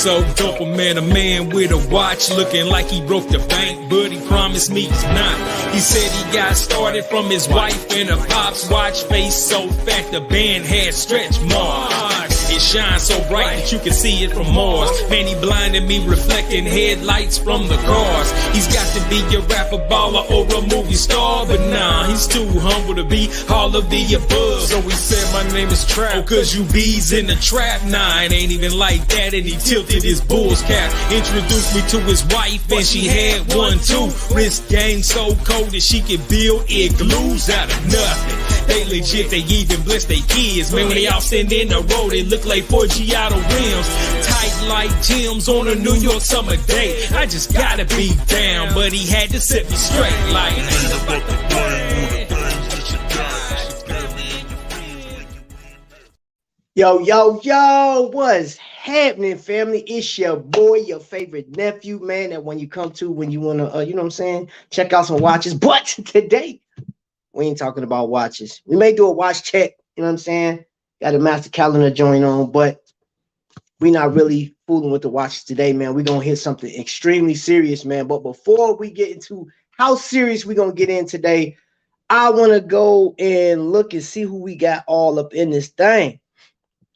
so dope, man, a man with a watch looking like he broke the bank, but he promised me he's not. He said he got started from his wife and a pop's watch, face so fat the band had stretch marks. It shines so bright that you can see it from Mars. Man, he blinded me, reflecting headlights from the cars. He's got to be a rapper, baller, or a movie star, but nah, he's too humble to be all of the above. So he said, my name is Trap. Oh, cause you bees in the trap. Nah, it ain't even like that, and he tilted his bull's cap. Introduced me to his wife, and she had one too. Wrist game so cold that she could build igloos out of nothing. They legit, they even bless their kids. Man, when they all stand in a row, they look like 4 Giotto rims. Tight like Tim's on a New York summer day. I just gotta be down, but he had to set me straight like. Yo, what's happening, family? It's your boy, your favorite nephew, man, that when you come to, when you want to, you know what I'm saying, check out some watches. But today, we ain't talking about watches. We may do a watch check, you know what I'm saying? Got a master calendar joint on, but we not really fooling with the watches today, man. We're going to hit something extremely serious, man. But before we get into how serious we're going to get in today, I want to go and look and see who we got all up in this thing.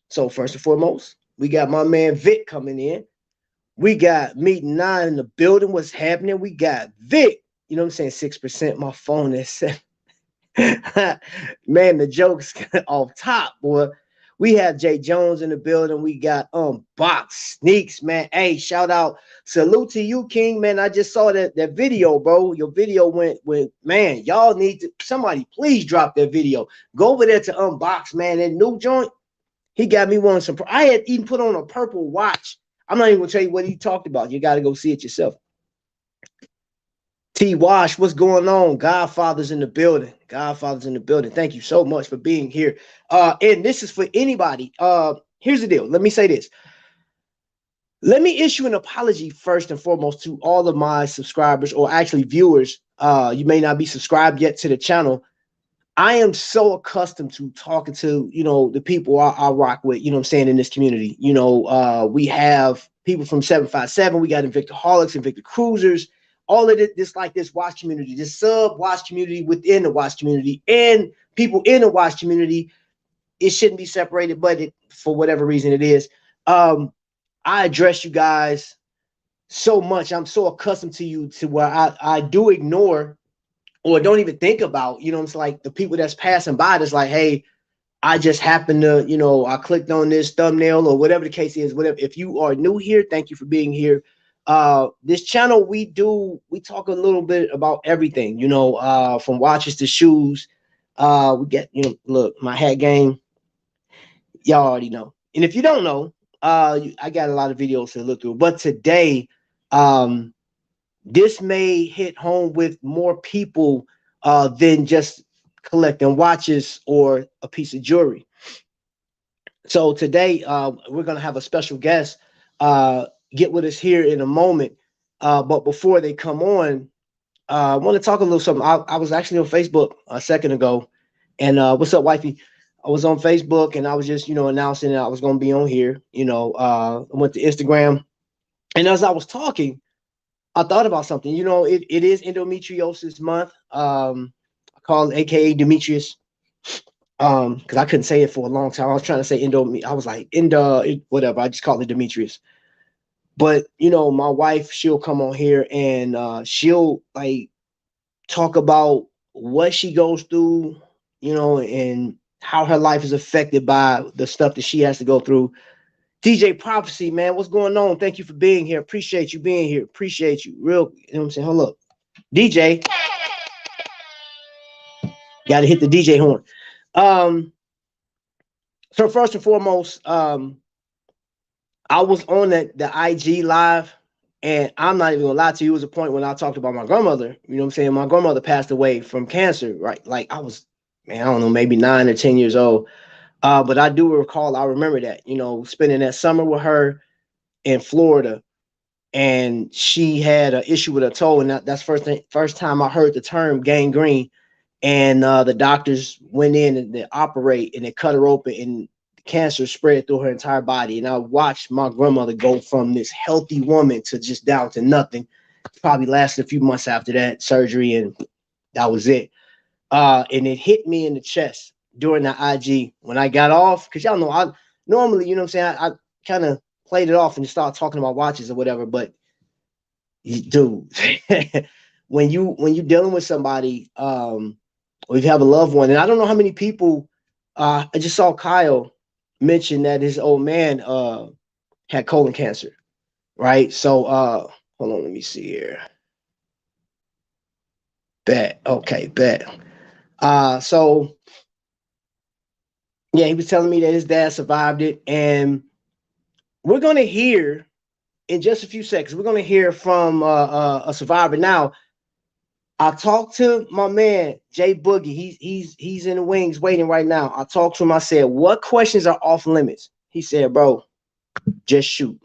So first and foremost, we got my man Vic coming in. We got Meeting 9 in the building. What's happening? We got Vic. You know what I'm saying? 6%. My phone is 7. Man, the joke's off top, boy. We have Jay Jones in the building. We got Box Sneaks, man. Hey, shout out, salute to you, King, man. I just saw that video, bro. Your video went, man. Y'all need to, somebody please drop that video. Go over there to Unbox, man. That new joint, he got me one. Some, I had even put on a purple watch. I'm not even gonna tell you what he talked about. You got to go see it yourself. T Wash, what's going on? Godfather's in the building. Godfather's in the building. Thank you so much for being here. And this is for anybody. Here's the deal. Let me say this. Let me issue an apology first and foremost to all of my subscribers, or actually viewers. You may not be subscribed yet to the channel. I am so accustomed to talking to, you know, the people I rock with, you know what I'm saying, in this community. You know, we have people from 757. We got Invictaholics, Invicta Cruisers. All of this, like this watch community, this sub watch community within the watch community, and people in the watch community. It shouldn't be separated, but for whatever reason it is. I address you guys so much. I'm so accustomed to you to where I do ignore or don't even think about, you know, it's like the people that's passing by that's like, hey, I just happened to, you know, I clicked on this thumbnail or whatever the case is, whatever. If you are new here, thank you for being here. This channel, we talk a little bit about everything, you know, from watches to shoes. We get, you know, look, my hat game, y'all already know. And if you don't know, I got a lot of videos to look through, but today, this may hit home with more people, than just collecting watches or a piece of jewelry. So today, we're going to have a special guest, get with us here in a moment. But before they come on, I want to talk a little something. I was actually on Facebook a second ago, and what's up, wifey? I was on Facebook and I was just, you know, announcing that I was going to be on here. You know, I went to Instagram, and as I was talking, I thought about something. You know, it is endometriosis month. I call it AKA Demetrius, because I couldn't say it for a long time. I was trying to say I was like whatever. I just called it Demetrius. But, you know, my wife, she'll come on here and she'll like talk about what she goes through, you know, and how her life is affected by the stuff that she has to go through. DJ Prophecy, man, what's going on? Thank you for being here. Appreciate you being here. Appreciate you. Real, you know what I'm saying? Hold up. DJ. Got to hit the DJ horn. So first and foremost, I was on the IG live, and I'm not even gonna lie to you. It was a point when I talked about my grandmother. You know what I'm saying? My grandmother passed away from cancer, right? Like I was, man, I don't know, maybe 9 or 10 years old. But I do recall, I remember that, you know, spending that summer with her in Florida, and she had an issue with her toe, and that's first time I heard the term gangrene. And the doctors went in and they operate and they cut her open, and cancer spread through her entire body. And I watched my grandmother go from this healthy woman to just down to nothing. Probably lasted a few months after that surgery, and that was it. And it hit me in the chest during the IG when I got off. Because y'all know, I normally, you know what I'm saying, I kind of played it off and just started talking about watches or whatever. But dude, when you dealing with somebody, or if you have a loved one, and I don't know how many people, I just saw Kyle mention that his old man had colon cancer, right? So hold on, let me see here. Bet. Okay, bet. So yeah, he was telling me that his dad survived it, and we're gonna hear in just a few seconds. We're gonna hear from a survivor. Now, I talked to my man Jay Boogie. He's in the wings waiting right now. I talked to him. I said, "What questions are off limits?" He said, "Bro, just shoot."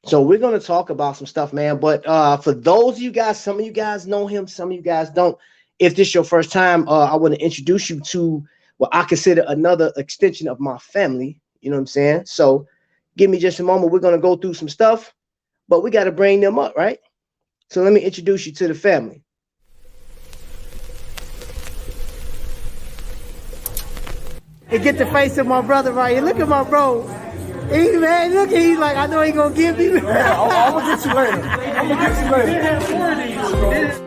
So we're gonna talk about some stuff, man. But for those of you guys, some of you guys know him, some of you guys don't. If this is your first time, I want to introduce you to what I consider another extension of my family. You know what I'm saying? So give me just a moment. We're gonna go through some stuff, but we got to bring them up, right? So let me introduce you to the family. And get the face of my brother right here. Look at my bro. He, man, look at he's like, I know he gonna give me. Yeah, I'm gonna get you later. I'm gonna get you later.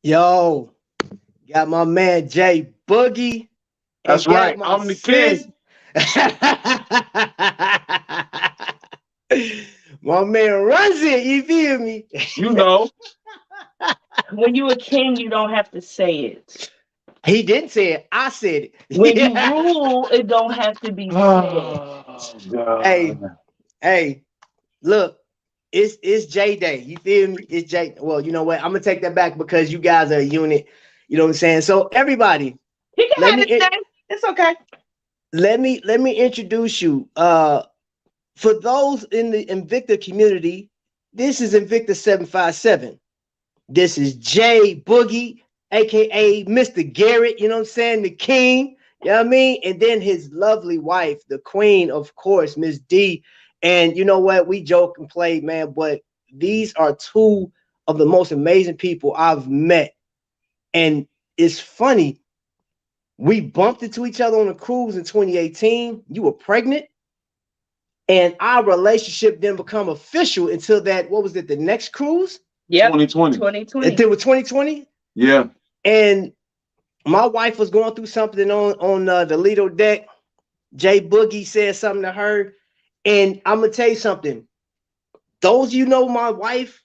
Yo, got my man Jay Boogie. That's right. I'm the king. My man runs it. You feel me? You know. When you a king, you don't have to say it. He didn't say it. I said it. When you rule, it don't have to be said. Oh, God. Hey, look, it's J Day. You feel me? It's J. Well, you know what? I'm gonna take that back because you guys are a unit. You know what I'm saying? So everybody, He can have his day. It's okay. Let me introduce you. For those in the Invicta community, this is Invicta 757. This is Jay Boogie, aka Mr. Garrett, you know what I'm saying? The king, you know what I mean? And then his lovely wife, the queen, of course, Miss D. And you know what? We joke and play, man, but these are two of the most amazing people I've met. And it's funny, we bumped into each other on a cruise in 2018. You were pregnant. And our relationship didn't become official until that, what was it, the next cruise? Yeah, 2020. 2020. Until 2020? Yeah. And my wife was going through something on the Lido deck. Jay Boogie said something to her. And I'm going to tell you something. Those you know my wife,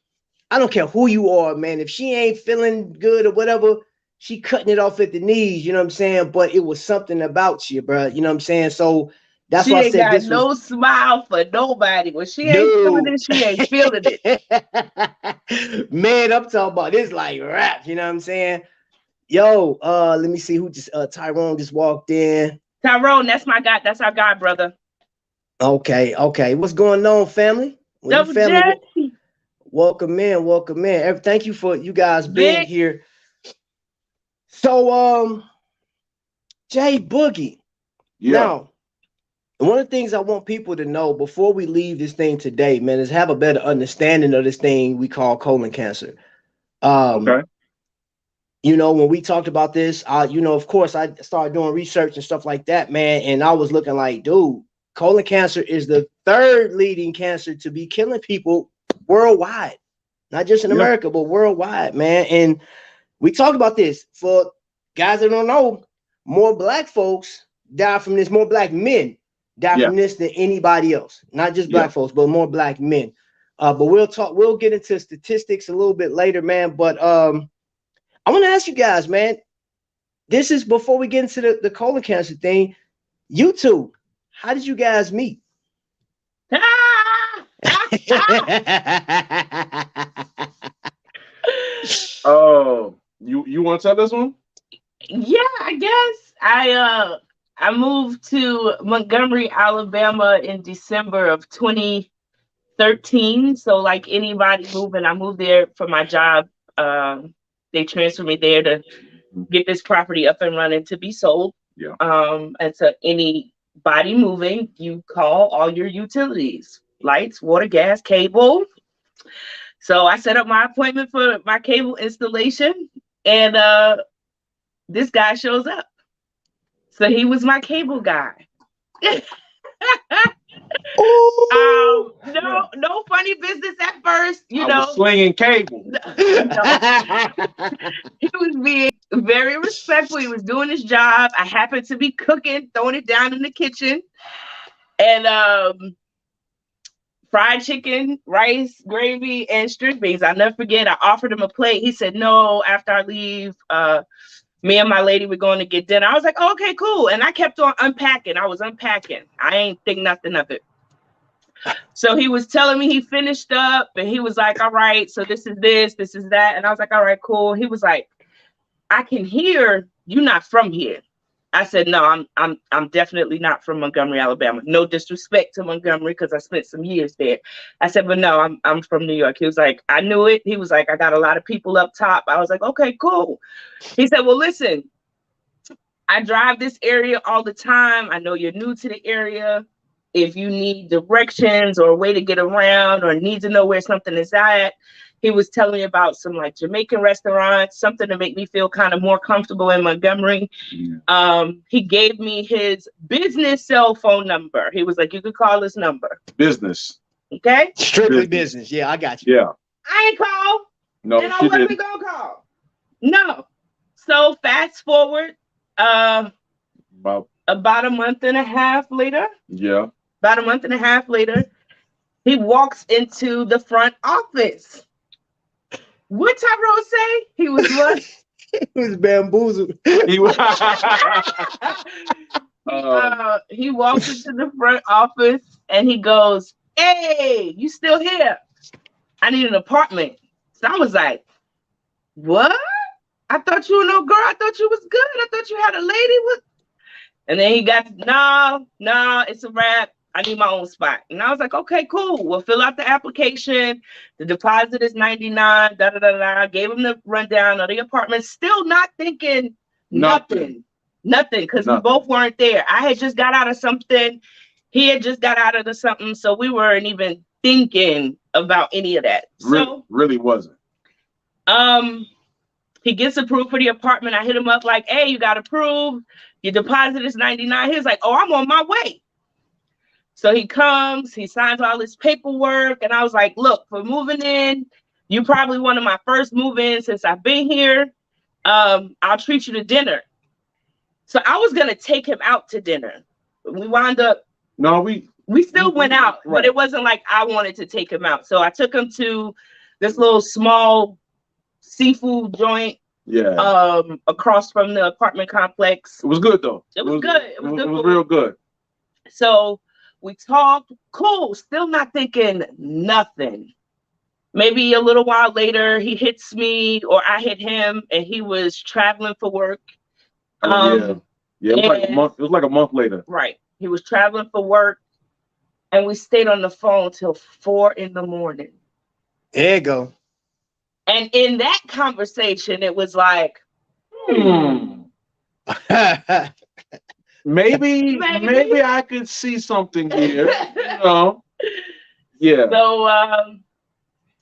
I don't care who you are, man. If she ain't feeling good or whatever, she cutting it off at the knees, you know what I'm saying? But it was something about you, bro. You know what I'm saying? So that's she why I ain't said got this no was, smile for nobody. When she ain't feeling it, she ain't feeling it. Man, I'm talking about this like rap, you know what I'm saying? Yo, let me see who just Tyrone just walked in. Tyrone, that's my guy. That's our guy, brother. Okay. What's going on, family? Well, Double family, J. welcome in. Thank you for you guys being Vic. here. So, Jay Boogie. Yeah. Now, one of the things I want people to know before we leave this thing today, man, is have a better understanding of this thing we call colon cancer. Okay. You know, when we talked about this, of course, I started doing research and stuff like that, man, and I was looking like, dude, colon cancer is the third leading cancer to be killing people worldwide, not just in America, but worldwide, man. And we talked about this. For guys that don't know, more black folks die from this, more black men dapperness than anybody else. Not just black folks, but more black men. But we'll get into statistics a little bit later, man. But I want to ask you guys, man. This is before we get into the colon cancer thing. You two, how did you guys meet? Oh, you want to tell this one? Yeah, I guess I moved to Montgomery, Alabama in December of 2013. So like anybody moving, I moved there for my job. They transferred me there to get this property up and running to be sold. Yeah. And so anybody moving, you call all your utilities, lights, water, gas, cable. So I set up my appointment for my cable installation, and this guy shows up. So he was my cable guy. No funny business at first, you know. Was slinging cable. He was being very respectful. He was doing his job. I happened to be cooking, throwing it down in the kitchen, and fried chicken, rice, gravy, and string beans. I'll never forget. I offered him a plate. He said no. After I leave, me and my lady were going to get dinner. I was like, oh, okay, cool. And I kept on unpacking. I was unpacking. I ain't think nothing of it. So he was telling me he finished up, and he was like, all right, so this is that. And I was like, all right, cool. He was like, I can hear you're not from here. I said, no, I'm definitely not from Montgomery, Alabama. No disrespect to Montgomery, because I spent some years there. I said, but no, I'm from New York. He was like, I knew it. He was like, I got a lot of people up top. I was like, okay, cool. He said, well, listen, I drive this area all the time. I know you're new to the area. If you need directions or a way to get around or need to know where something is at, he was telling me about some like Jamaican restaurants, something to make me feel kind of more comfortable in Montgomery. Yeah. He gave me his business cell phone number. He was like, you could call this number. Business. Okay. Strictly business. Yeah, I got you. Yeah. I ain't call. No, and I wasn't gonna call. No. So fast forward, about a month and a half later. Yeah. About a month and a half later, he walks into the front office. What Tyrone say? He was what? He was bamboozled. He was. He walks into the front office and he goes, "Hey, you still here? I need an apartment." So I was like, "What? I thought you were no girl. I thought you was good. I thought you had a lady with." And then he got, no, it's a wrap. I need my own spot. And I was like, okay, cool. We'll fill out the application. The deposit is $99. I gave him the rundown of the apartment. Still not thinking nothing. Because we both weren't there. I had just got out of something. He had just got out of something. So we weren't even thinking about any of that. Really wasn't. He gets approved for the apartment. I hit him up like, hey, you got approved. Your deposit is $99. He was like, oh, I'm on my way. So he comes, he signs all his paperwork. And I was like, look, for moving in, you're probably one of my first move-ins since I've been here. I'll treat you to dinner. So I was going to take him out to dinner. We wound up. No, we still went out, right. But it wasn't like I wanted to take him out. So I took him to this little small seafood joint. Yeah. Across from the apartment complex. It was good though. It was good. It was real good. So we talked, cool, still not thinking nothing. Maybe a little while later, he hits me or I hit him, and he was traveling for work. Yeah, it was like a month. It was like a month later. Right. He was traveling for work, and we stayed on the phone till 4 a.m. There you go. And in that conversation, it was like, maybe I could see something here. You know? Yeah. So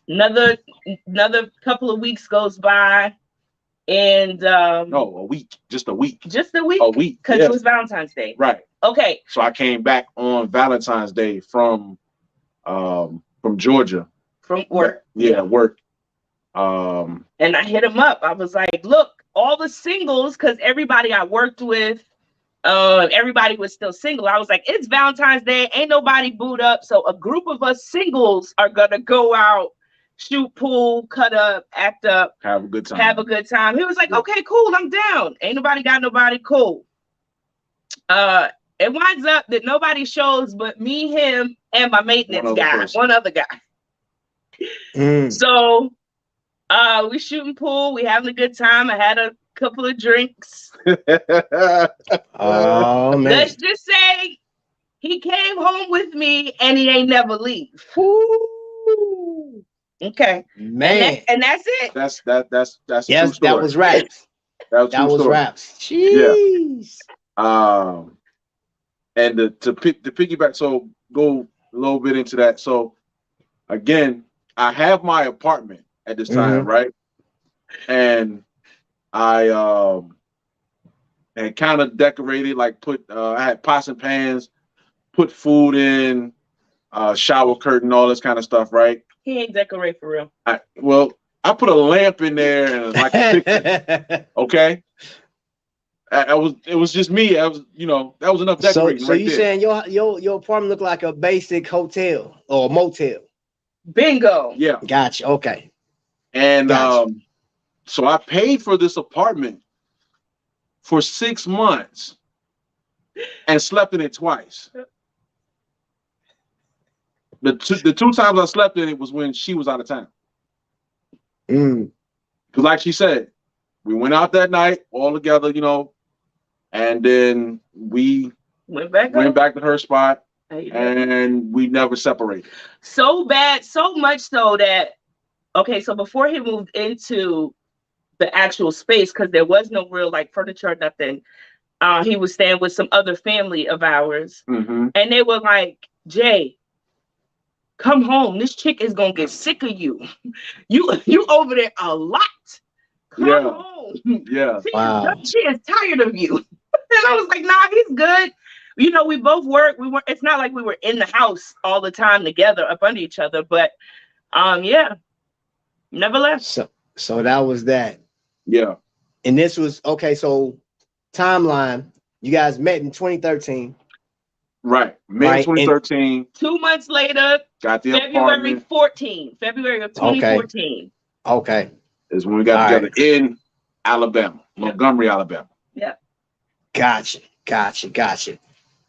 another couple of weeks goes by, and no, a week. Just a week. A week. Because it was Valentine's Day. Right. Okay. So I came back on Valentine's Day from Georgia. From work. Yeah, work. And I hit him up. I was like, look, all the singles, because everybody I worked with everybody was still single. I was like, it's Valentine's Day, ain't nobody booed up, so a group of us singles are gonna go out, shoot pool, cut up, act up, have a good time. Have a good time. He was like, okay, cool, I'm down. Ain't nobody got nobody, cool. It winds up that nobody shows but me, him, and my maintenance guy, one other guy. So we shooting pool, we having a good time. I had a couple of drinks. Oh man. Let's just say he came home with me and he ain't never leave. Ooh. Okay. Man. And that's it. That's yes, that was raps. That was raps. Jeez. Yeah. And to piggyback, so go a little bit into that. So again, I have my apartment at this time, right? And I and kind of decorated, like I had pots and pans, put food in, shower curtain, all this kind of stuff, right? He ain't decorate for real. I put a lamp in there and like a picture, okay? It was just me. That was enough decorating. So you saying your apartment looked like a basic hotel or a motel? Bingo. Yeah. Gotcha. Okay. And so I paid for this apartment for 6 months and slept in it twice. The two times I slept in it was when she was out of town. Because like she said, we went out that night all together, and then we went back to her spot, and we never separated. So bad, so much so that, okay, so before he moved into the actual space, because there was no real like furniture or nothing, he was staying with some other family of ours, and they were like, Jay, come home. This chick is gonna get sick of you. You over there a lot. Come home. Yeah. She is tired of you. And I was like, nah, he's good. We both work. It's not like we were in the house all the time together up under each other, but yeah. Never left. So that was that. Yeah. And this was okay, so timeline, you guys met in 2013. Right. May 2013. 2 months later, got the February apartment. February of 2014. Okay. Is when we got together in Alabama, Montgomery, Alabama. Yeah. Gotcha.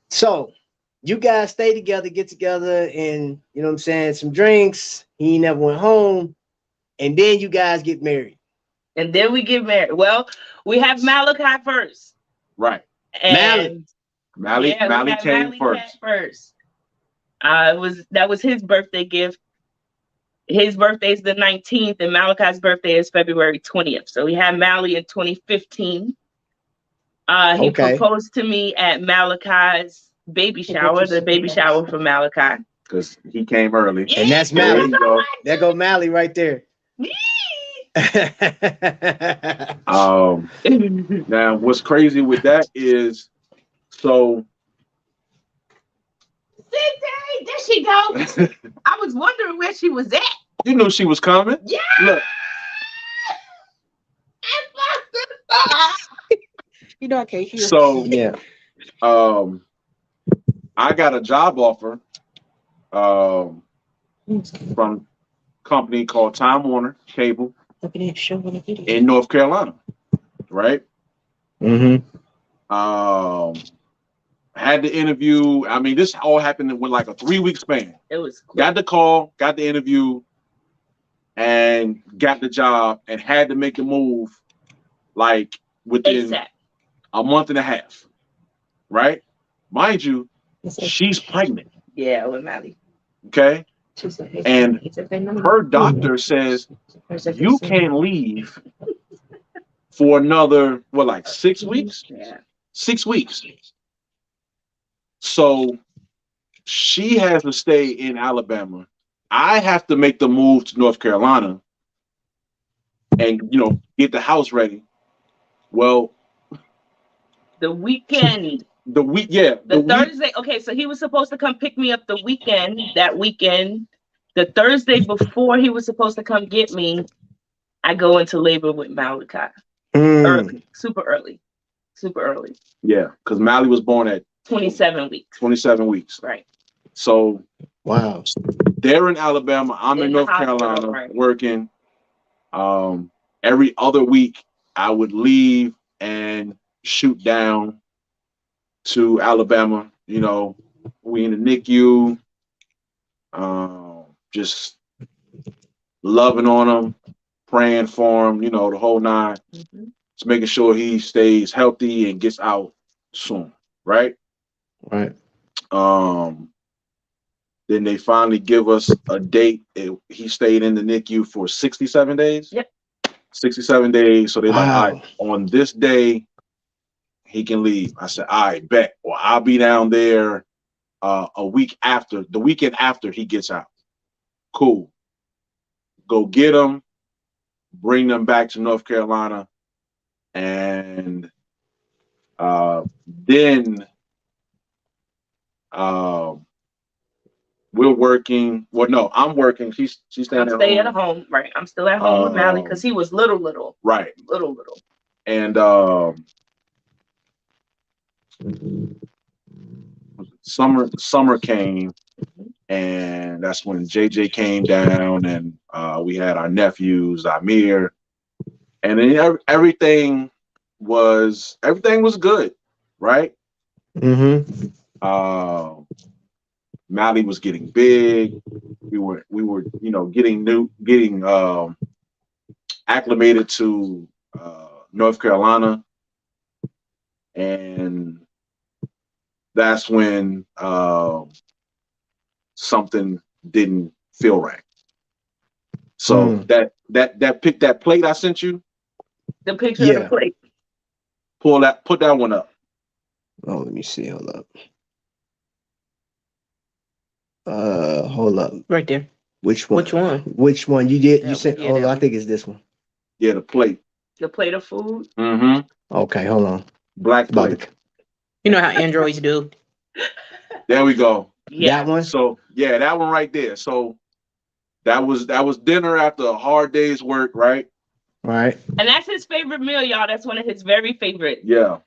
So you guys stay together, get together, and you know what I'm saying, some drinks. He never went home. And then you guys get married. And then we get married. Well, we have Malachi first. Right. And Mally came first. That was his birthday gift. His birthday is the 19th, and Malachi's birthday is February 20th. So we had Mally in 2015. He proposed to me at Malachi's baby shower, the baby shower for Malachi. Because he came early. And that's Mally. There go Mally right there. Now what's crazy with that is, so there she goes. I was wondering where she was at. You knew she was coming. Yeah. Look. I can't hear. So yeah. I got a job offer from a company called Time Warner Cable in North Carolina, right? Had the interview. I mean, this all happened with like a 3-week span. It was cool. Got the call, got the interview, and got the job, and had to make the move like within ASAP. a month and a half, right? Mind you, she's pregnant. Yeah, with Mally. Okay. And her doctor says you can't leave for another, 6 weeks? Yeah. 6 weeks. So she has to stay in Alabama. I have to make the move to North Carolina and, get the house ready. Well, the weekend. The Thursday. Okay, so he was supposed to come pick me up that weekend. The Thursday before he was supposed to come get me, I go into labor with Malachi. Early, super early. super early. Yeah, because Mally was born at 27 weeks. 27 weeks. Right. So Wow. they're in Alabama. I'm in the North hospital, Carolina right. working. Every other week, I would leave and shoot down to Alabama. You know, we in the NICU, just loving on him, praying for him. You know, the whole nine. Mm-hmm. Just making sure he stays healthy and gets out soon. Right. Right. Then they finally give us a date. He stayed in the NICU for 67 days. Yep. 67 days. So they're like, all Wow. right, on this day, he can leave. I said, all right, bet. Well, I'll be down there the weekend after he gets out. Cool. Go get him, bring them back to North Carolina. And then we're working. Well, no, I'm working. She's staying at home. Right. I'm still at home with Mally because he was little. Right. Little. And summer came, and that's when JJ came down, and we had our nephews, Amir, and then everything was good, right? Mm-hmm. Mally was getting big. We were getting acclimated to North Carolina, and that's when something didn't feel right. So that plate I sent you, the picture of the plate. Put that one up. Oh, let me see. Hold up. Hold up. Right there. Which one? Which one? You did? You That sent? one, yeah, Hold on. that I one. think it's this one. Yeah, the plate. The plate of food. Mm-hmm. Okay, hold on. Black plate. You know how androids do. There we go. Yeah. That one. So yeah, that one right there. So that was dinner after a hard day's work, right? Right. And that's his favorite meal, y'all. That's one of his very favorites. Yeah.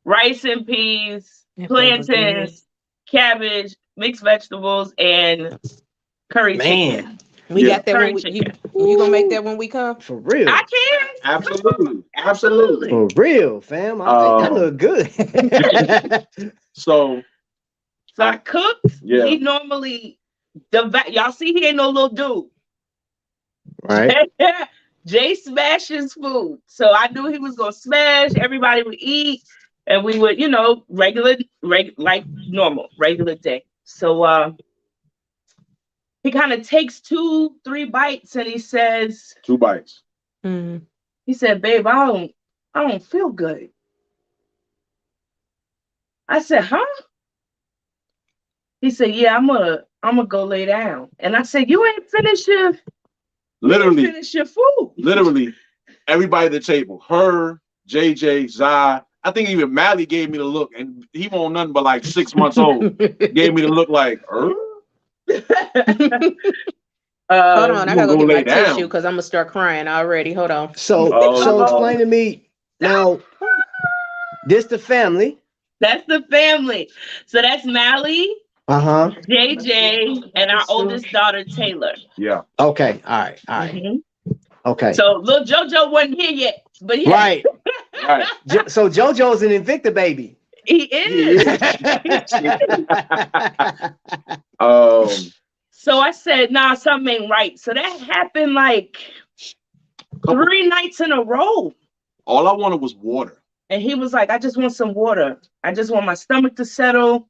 Rice and peas, plantains, cabbage, mixed vegetables, and curry chicken. We got that curry when chicken. You gonna make that when we come? For real. I can. Absolutely. For real, fam. That look good. So I cooked. Yeah. He normally y'all see he ain't no little dude. Right. Jay smashes food. So I knew he was gonna smash, everybody would eat, and we would, regular day. So he kind of takes 2-3 bites and he says 2 bites. He said, babe, I don't feel good. I said, huh? He said, yeah, I'm gonna go lay down. And I said, you ain't finished your food. Literally, everybody at the table, her, JJ, Zai, I think even Mally gave me the look, and he won't nothing but like 6 months old. Gave me the look like, Hold on, I gotta go get my tissue because I'm gonna start crying already. Hold on. So explain to me now. This the family. That's the family. So that's Mally, JJ, and our oldest daughter Taylor. Yeah. Okay. All right. Mm-hmm. Okay. So little JoJo wasn't here yet, but yeah. Right. So JoJo's an Invicta baby. He is. So I said, nah, something ain't right. So that happened like 3 nights in a row. All I wanted was water. And he was like, I just want some water. I just want my stomach to settle.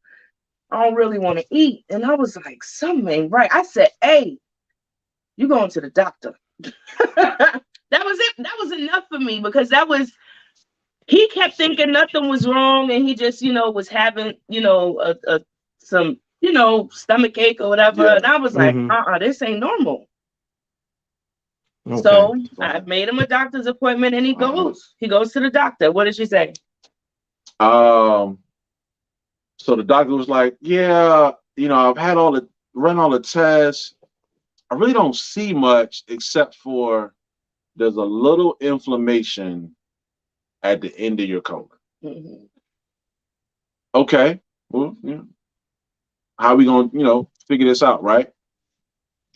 I don't really want to eat. And I was like, something ain't right. I said, hey, you going to the doctor. That was it. That was enough for me because he kept thinking nothing was wrong. And he just, was having, some, stomach ache or whatever. Yeah. And I was like, this ain't normal. Okay. So I made him a doctor's appointment and he goes to the doctor. What did she say? So the doctor was like, yeah, I've had run all the tests. I really don't see much except for there's a little inflammation at the end of your colon. Mm-hmm. Okay. Well, yeah. How we gonna, figure this out, right?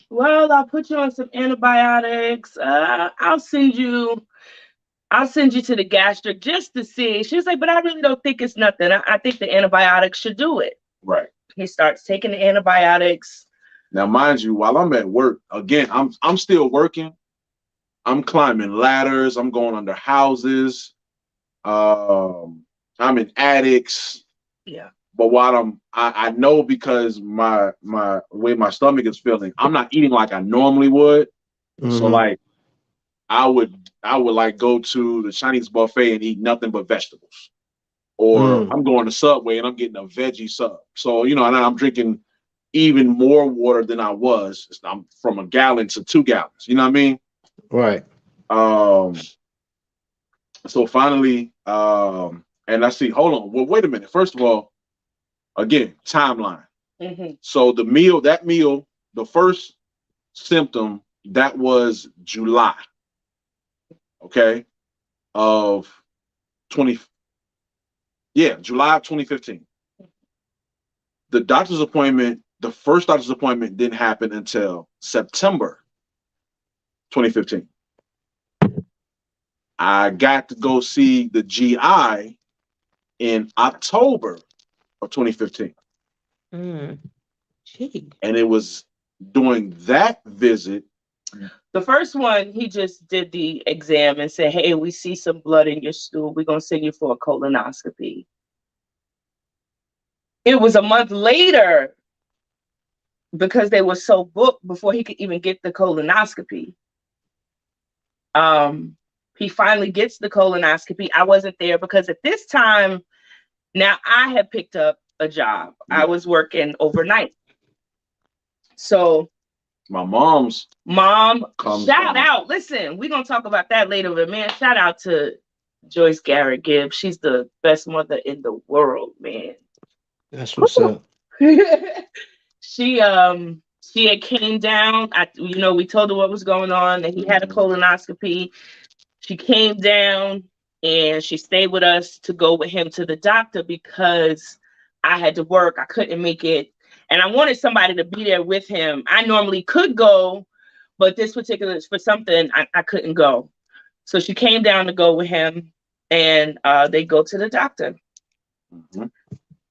Well, I'll put you on some antibiotics. I'll send you to the gastric just to see. She was like, but I really don't think it's nothing. I think the antibiotics should do it. Right. He starts taking the antibiotics. Now, mind you, while I'm at work, again, I'm still working. I'm climbing ladders. I'm going under houses. I'm in attics. Yeah. But while I know, because my way my stomach is feeling, I'm not eating like I normally would. Mm-hmm. So like I would like go to the Chinese buffet and eat nothing but vegetables. Or I'm going to Subway and I'm getting a veggie sub. So, and I'm drinking even more water than I was. I'm from a gallon to 2 gallons. You know what I mean? Right. So finally, and I see, hold on. Well, wait a minute. First of all, again, timeline. Mm-hmm. So the meal, the first symptom, that was July. Okay. Of July of 2015. The first doctor's appointment didn't happen until September 2015. I got to go see the GI in October of 2015. Gee. And it was during that visit. The first one, he just did the exam and said, hey, we see some blood in your stool. We're going to send you for a colonoscopy. It was a month later, because they were so booked before he could even get the colonoscopy. He finally gets the colonoscopy. I wasn't there because at this time, now I had picked up a job. I was working overnight. So my mom, shout out. Listen, we're going to talk about that later, but man, shout out to Joyce Garrett Gibbs. She's the best mother in the world, man. That's what's up. She had came down. We told her what was going on, that he had a colonoscopy. She came down and she stayed with us to go with him to the doctor because I had to work. I couldn't make it. And I wanted somebody to be there with him. I normally could go, but this particular is for something I couldn't go. So she came down to go with him, and they go to the doctor. Mm-hmm.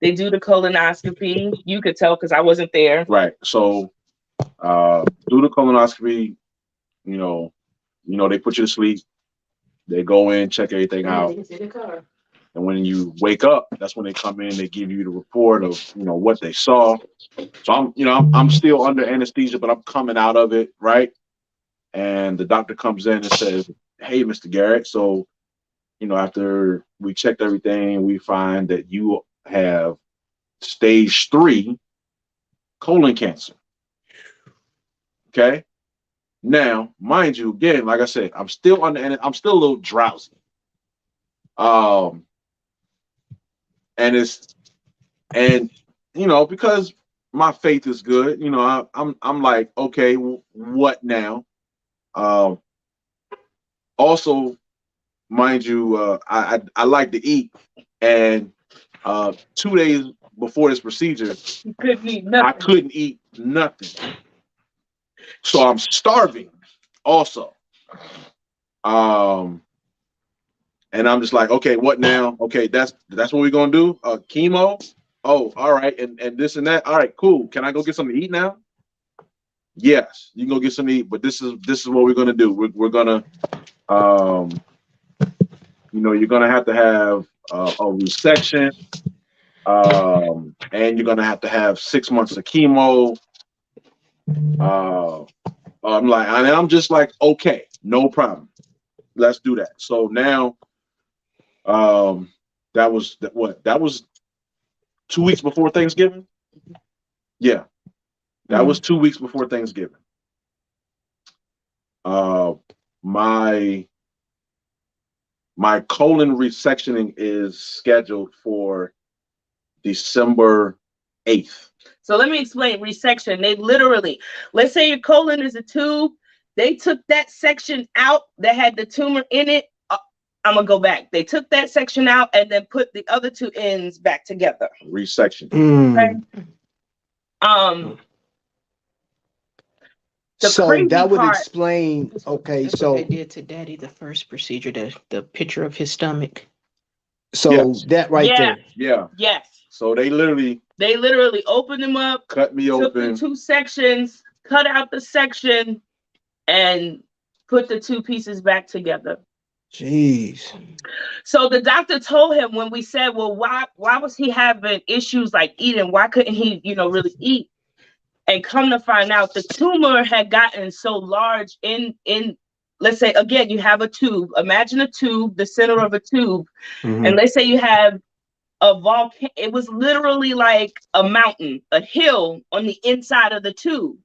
They do the colonoscopy. You could tell because I wasn't there. Right. So do the colonoscopy, they put you to sleep. They go in, check everything out. And when you wake up, that's when they come in, they give you the report of, what they saw. So I'm still under anesthesia, but I'm coming out of it, right? And the doctor comes in and says, hey, Mr. Garrett, so, after we checked everything, we find that you have stage 3 colon cancer. Okay. Now, mind you, again, like I said, I'm still a little drowsy. Because my faith is good, I'm like, okay, what now? Also, mind you, I like to eat, and 2 days before this procedure, I couldn't eat nothing. So I'm starving also. And I'm just like, okay, what now? Okay, that's what we're gonna do. Chemo. Oh, all right, and this and that. All right, cool. Can I go get something to eat now? Yes, you can go get something to eat, but this is what we're gonna do. We're gonna you're gonna have to have a resection, and you're gonna have to have 6 months of chemo. I'm just like, okay, no problem. Let's do that. So now, that was 2 weeks before Thanksgiving. Yeah, that was 2 weeks before Thanksgiving. My colon resectioning is scheduled for December 8th. So let me explain resection. They literally, let's say your colon is a tube. They took that section out that had the tumor in it I'm gonna go back. They took that section out and then put the other two ends back together. Resection. Okay. So that would explain. Okay, that's so what they did to Daddy the first procedure, the picture of his stomach. So yes. that right there. Yeah. Yes. So they literally opened them up, cut me took open, the two sections, cut out the section, and put the two pieces back together. Jeez. So the doctor told him when we said, well, why was he having issues like eating? Why couldn't he, really eat? And come to find out, the tumor had gotten so large in let's say, again, you have a tube. Imagine a tube, the center of a tube. And let's say you have a volcano. It was literally like a mountain, a hill on the inside of the tube.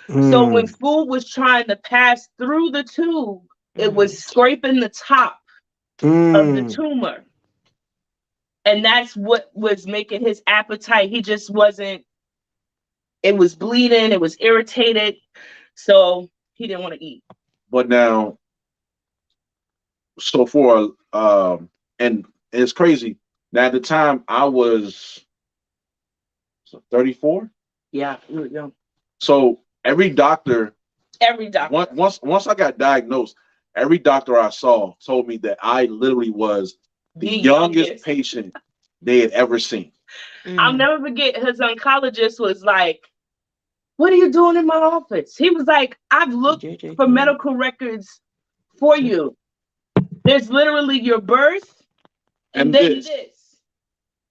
So when food was trying to pass through the tube, it was scraping the top of the tumor. And that's what was making his appetite. He just wasn't, it was bleeding, it was irritated. So he didn't want to eat. But now, so for, and it's crazy. Now at the time I was 34. Yeah, you were young. So every doctor. Once I got diagnosed, every doctor I saw told me that I literally was the youngest patient they had ever seen. I'll never forget, his oncologist was like, what are you doing in my office? He was like, I've looked for medical records for you. There's literally your birth and then this.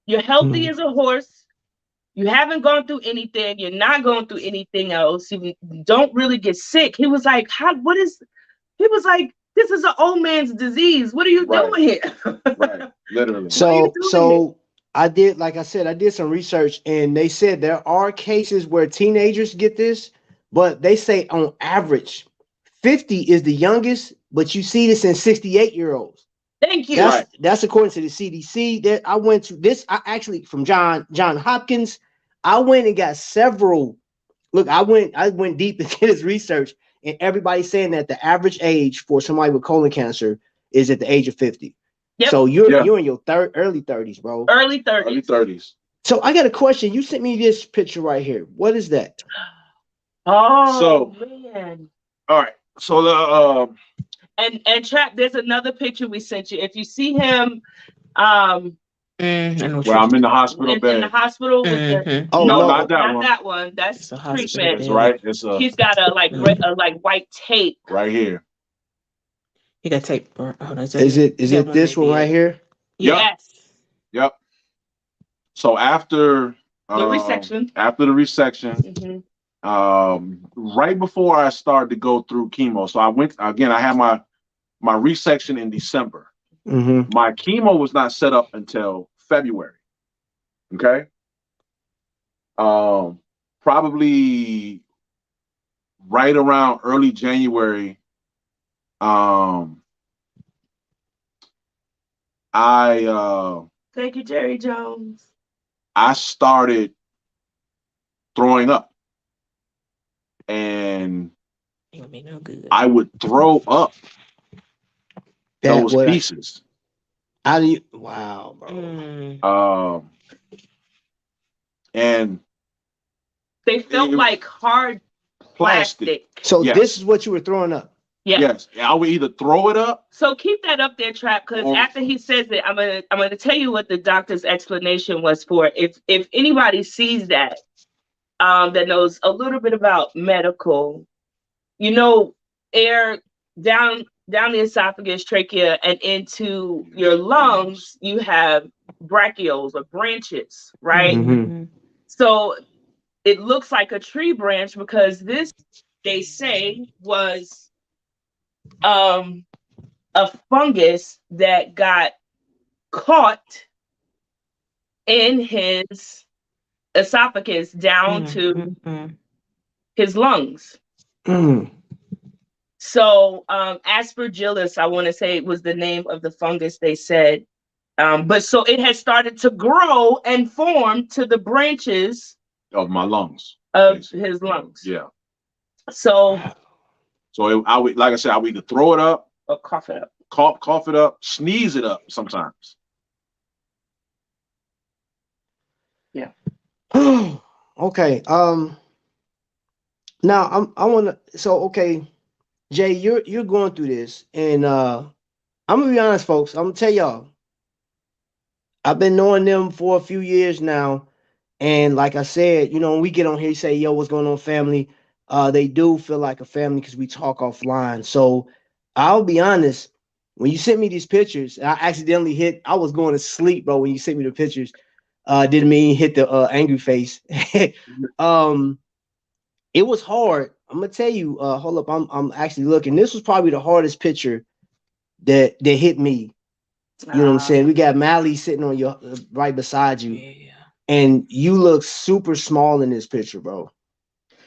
You're healthy as a horse. You haven't gone through anything. You're not going through anything else. You don't really get sick. He was like, he was like, this is an old man's disease. What are you doing here? Right, literally. So I did, like I said, I did some research, and they said there are cases where teenagers get this, but they say on average, 50 is the youngest, but you see this in 68-year-olds. Thank you. That's according to the CDC. That I went to this. I actually from John Hopkins. I went and got several. Look, I went deep into this research, and everybody's saying that the average age for somebody with colon cancer is at the age of 50. Yep. So you're in your early 30s, bro. Early 30s. So I got a question. You sent me this picture right here. What is that? Oh, man. All right. So and Trap, there's another picture we sent you. If you see him, where I'm in the hospital bed. In the hospital with the, not that one. That's treatment. That's right. He's got a white tape right here. He got tape. Is it this one right here? Yes. Yep. So after the resection. Right before I started to go through chemo, so I had my resection in December. My chemo was not set up until February. Okay. Probably right around early January. Thank you, Jerry Jones. I started throwing up, and no good. I would throw up those pieces. How do you? Wow, bro. And they felt like hard plastic. So this is what you were throwing up. Yes. I would either throw it up. So keep that up there, Trap, because after he says it, I'm gonna tell you what the doctor's explanation was for. If anybody sees that, that knows a little bit about medical, air down the esophagus, trachea, and into your lungs, you have brachioles or branches, right? So it looks like a tree branch because this, they say, was a fungus that got caught in his esophagus down to his lungs. So aspergillus, I want to say, was the name of the fungus, they said. But so it has started to grow and form to the branches of my lungs, of his lungs. Yeah. So I would, like I said, I would either throw it up or cough it up. cough it up, sneeze it up sometimes. Yeah. Okay. Now I want to. So okay, Jay, you're going through this, and I'm gonna be honest, folks. I'm gonna tell y'all. I've been knowing them for a few years now, and like I said, you know, when we get on here, say, "Yo, what's going on, family?" They do feel like a family because we talk offline. So I'll be honest. When you sent me these pictures, I accidentally hit. I was going to sleep, bro. When you sent me the pictures, didn't mean hit the angry face. um, it was hard. I'm gonna tell you. Hold up, I'm actually looking. This was probably the hardest picture that hit me. You know what I'm saying? We got Mally sitting on your right beside you, and you look super small in this picture, bro.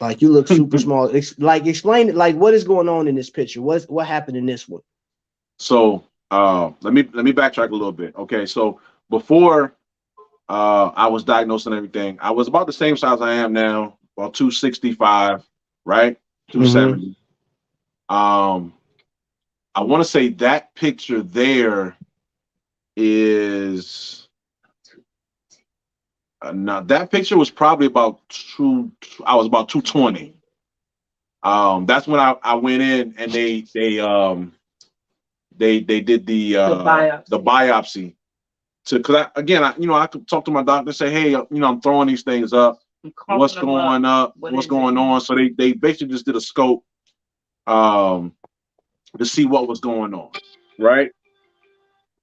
Like you look super small. Explain it. Like what is going on in this picture? What happened in this one? So let me backtrack a little bit. Okay, so before I was diagnosed and everything, I was about the same size I am now, about 265, right? 270. I want to say that picture there is now that picture was probably about I was about 220. That's when I went in and they did the biopsy because I could talk to my doctor and say, hey, I'm throwing these things up. What's going up? What's going on? So they basically just did a scope to see what was going on, right?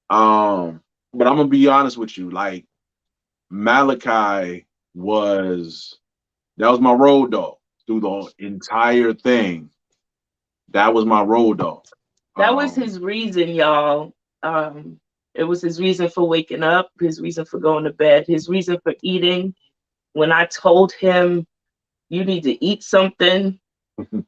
But I'm gonna be honest with you, like Malachi that was my road dog through the entire thing. That was my road dog. That was his reason, y'all. It was his reason for waking up, his reason for going to bed, his reason for eating. When I told him, you need to eat something,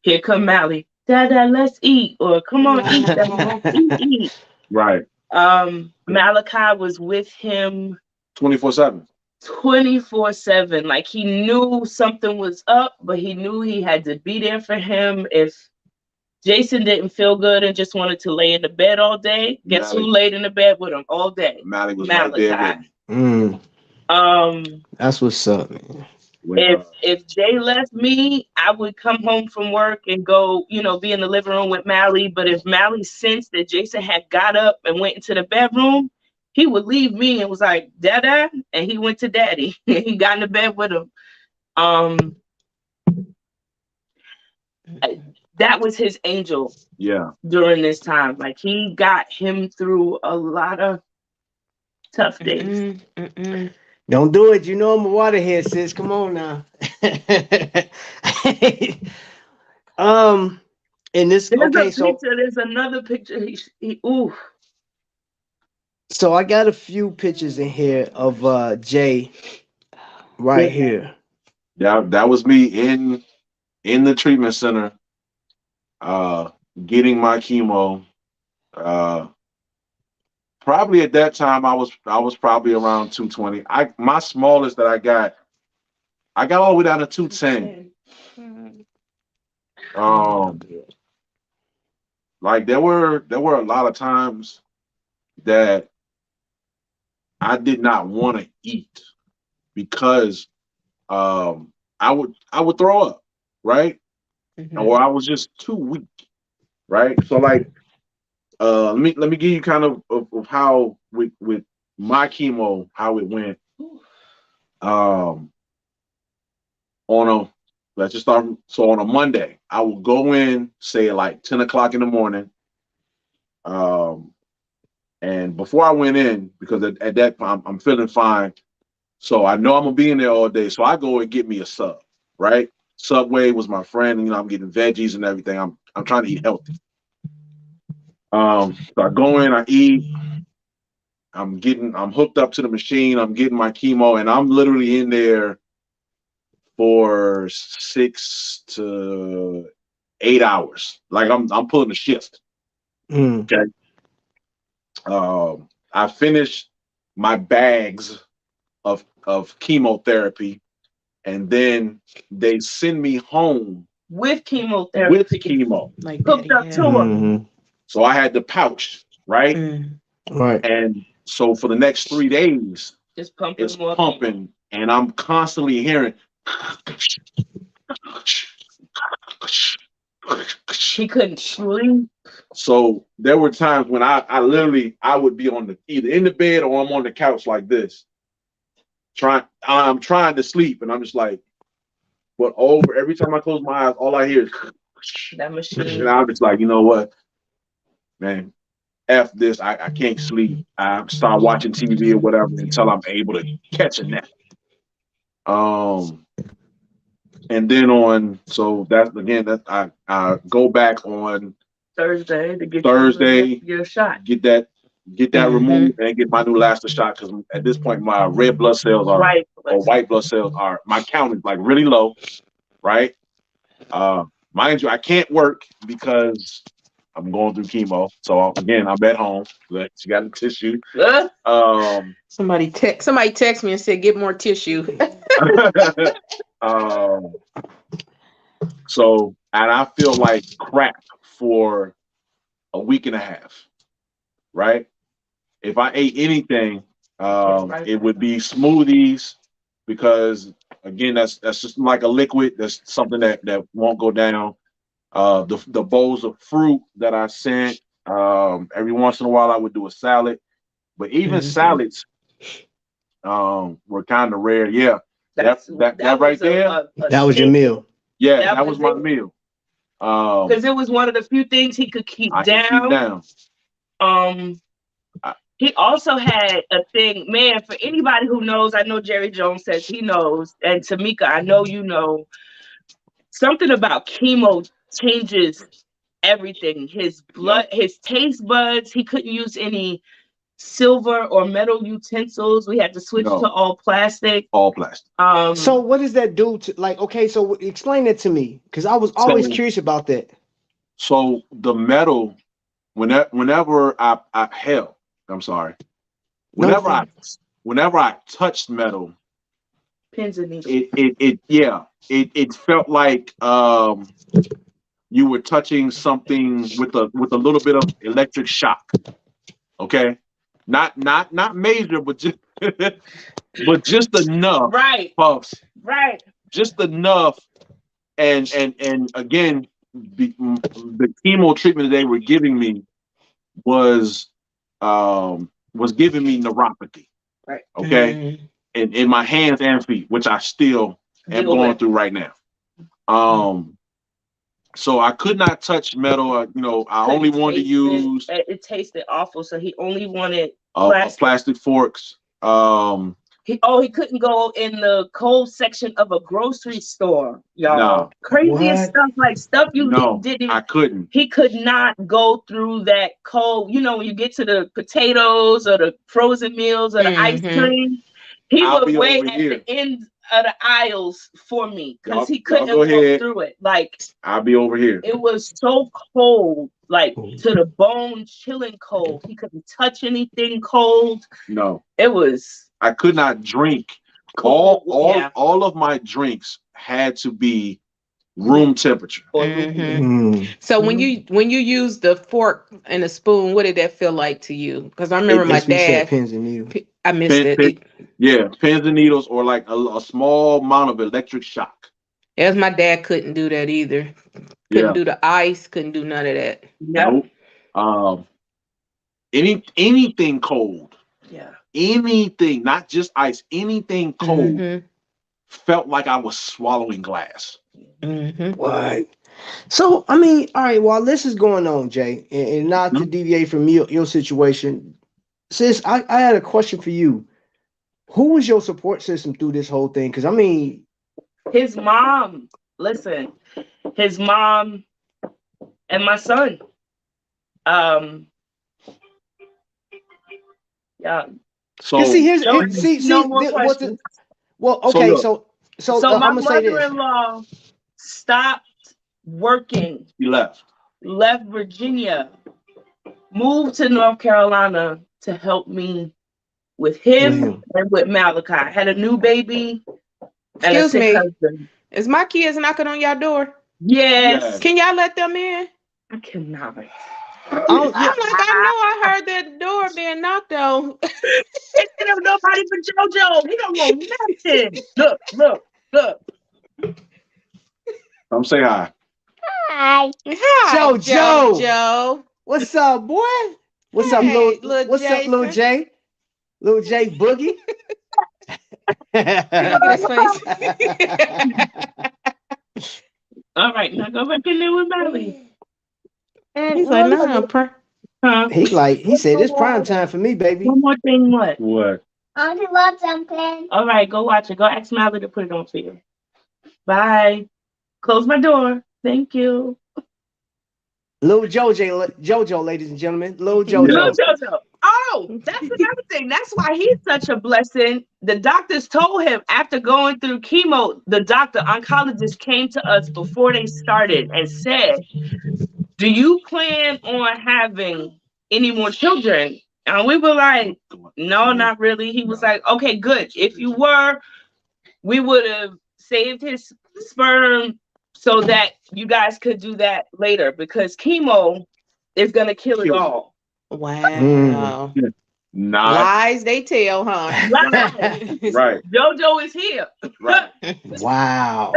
here come Mally. Dada, let's eat. Or come on, eat, Dada. Eat. Right. Malachi was with him 24/7. 24/7. Like he knew something was up, but he knew he had to be there for him. If Jason didn't feel good and just wanted to lay in the bed all day, guess who laid in the bed with him all day? Malachi was right there with me. That's what's up, man. If Jay left me, I would come home from work and go, be in the living room with Mally. But if Mally sensed that Jason had got up and went into the bedroom, he would leave me and was like, Dada, and he went to Daddy. He got in the bed with him. That was his angel. Yeah. During this time, like he got him through a lot of tough days. Don't do it. You know I'm a waterhead, sis. Come on now. In this, there's another picture. Ooh. So I got a few pictures in here of Jay right here. Yeah, that was me in the treatment center, getting my chemo. Probably at that time I was probably around 220. My smallest that I got all the way down to 210. Like there were a lot of times that I did not want to eat because I would throw up, right? Or I was just too weak, right? So like let me give you kind of how with my chemo, how it went. Let's just start. So on a Monday, I will go in, say like 10 o'clock in the morning. And before I went in, because at that point I'm feeling fine. So I know I'm gonna be in there all day. So I go and get me a sub, right? Subway was my friend, and I'm getting veggies and everything. I'm trying to eat healthy. So I go in, I eat. I'm hooked up to the machine. I'm getting my chemo, and I'm literally in there for 6 to 8 hours. Like I'm pulling a shift. Okay. I finished my bags of chemotherapy, and then they send me home with chemotherapy. With chemo. Like hooked up to him. So I had the pouch right? Right. And so for the next 3 days, Just pumping, it's pumping, and I'm constantly hearing. He couldn't sleep. So there were times when I literally would be on either in the bed or I'm on the couch like this, I'm trying to sleep, and I'm just like, but every time I close my eyes, all I hear is that machine. And I'm just like, you know what, man, F this, I can't sleep. I start watching TV or whatever until I'm able to catch a nap. And then so that's again that I go back on Thursday to get your shot. Get that removed and get my new Lasta shot, because at this point my red blood cells white blood cells are, my count is like really low, right? Mind you, I can't work because I'm going through chemo. So again, I'm at home. She got a tissue. Somebody text me and said, "Get more tissue." So, and I feel like crap for a week and a half, right? If I ate anything, it would be smoothies, because again, that's just like a liquid. That's something that won't go down. The bowls of fruit that I sent, every once in a while I would do a salad, but even salads were kind of rare. Yeah, that right there. That was your meal. Yeah, that was my meal. Because it was one of the few things he could keep down. He also had a thing, man, for anybody who knows, I know Jerry Jones says he knows, and Tamika, I know you know, something about chemo changes everything. His blood, his taste buds, he couldn't use any silver or metal utensils. We had to switch to all plastic. All plastic. So what does that do to, like, okay, so explain that to me, because I was always curious about that. So the metal, whenever I touched metal, pins and needles. It felt like you were touching something with a little bit of electric shock. Okay, not major, but just enough. Right. Puffs. Right. Just enough, and again, the chemo treatment that they were giving me was giving me neuropathy. Right. Okay. In my hands and feet, which I still am going through right now. So I could not touch metal. I only wanted to use. It tasted awful, so he only wanted plastic forks. He couldn't go in the cold section of a grocery store, y'all. No. Craziest stuff, like stuff you didn't even. I couldn't. He could not go through that cold. You know, when you get to the potatoes or the frozen meals or the ice cream, he would wait at the end of the aisles for me, because he couldn't go through it. Like, I'll be over here. It was so cold, like to the bone, chilling cold. He couldn't touch anything cold. No. It was. I could not drink. All of my drinks had to be room temperature. So when you use the fork and a spoon, what did that feel like to you? Because I remember my dad. Pins and needles. I missed it. Pins and needles, or like a small amount of electric shock. As my dad couldn't do that either. Couldn't do the ice. Couldn't do none of that. Nope. Anything cold. Yeah. Anything, not just ice. Anything cold felt like I was swallowing glass. What? So I mean, all right. While this is going on, Jay, and not to deviate from your situation, sis, I had a question for you. Who was your support system through this whole thing? Because I mean, his mom. Listen, his mom and my son. Yeah. So no more questions. Well, okay, so my I'm gonna say this. mother-in-law stopped working. He left Virginia, moved to North Carolina to help me with him and with Malachi. Had a new baby. Excuse me. Husband. Is my kids knocking on your door? Yes. Can y'all let them in? I cannot. I'm like, I know I heard on. They don't know nobody but JoJo. He don't want nothing. Look. Come say hi. Hi, JoJo. What's up, boy? What's up, Hey, what's up, little Jason. J? Little J Boogie. Look at his face. All right, now go back in there with Melly. He's like, nah, Huh? He said it's prime time for me, baby. One more thing, what? What? I want to watch something. All right, go watch it. Go ask Melly to put it on for you. Bye. Close my door. Thank you. Little JoJo, ladies and gentlemen. Little Yeah. Little JoJo. JoJo. Oh, that's another thing. That's why he's such a blessing. The doctors told him after going through chemo, the oncologist came to us before they started and said, do you plan on having any more children? And we were like, no, not really. He was like, okay, good. If you were, we would have saved his sperm so that you guys could do that later because chemo is going to kill it all. Wow. Not Lies they tell, huh? right. JoJo is here. Right. Wow.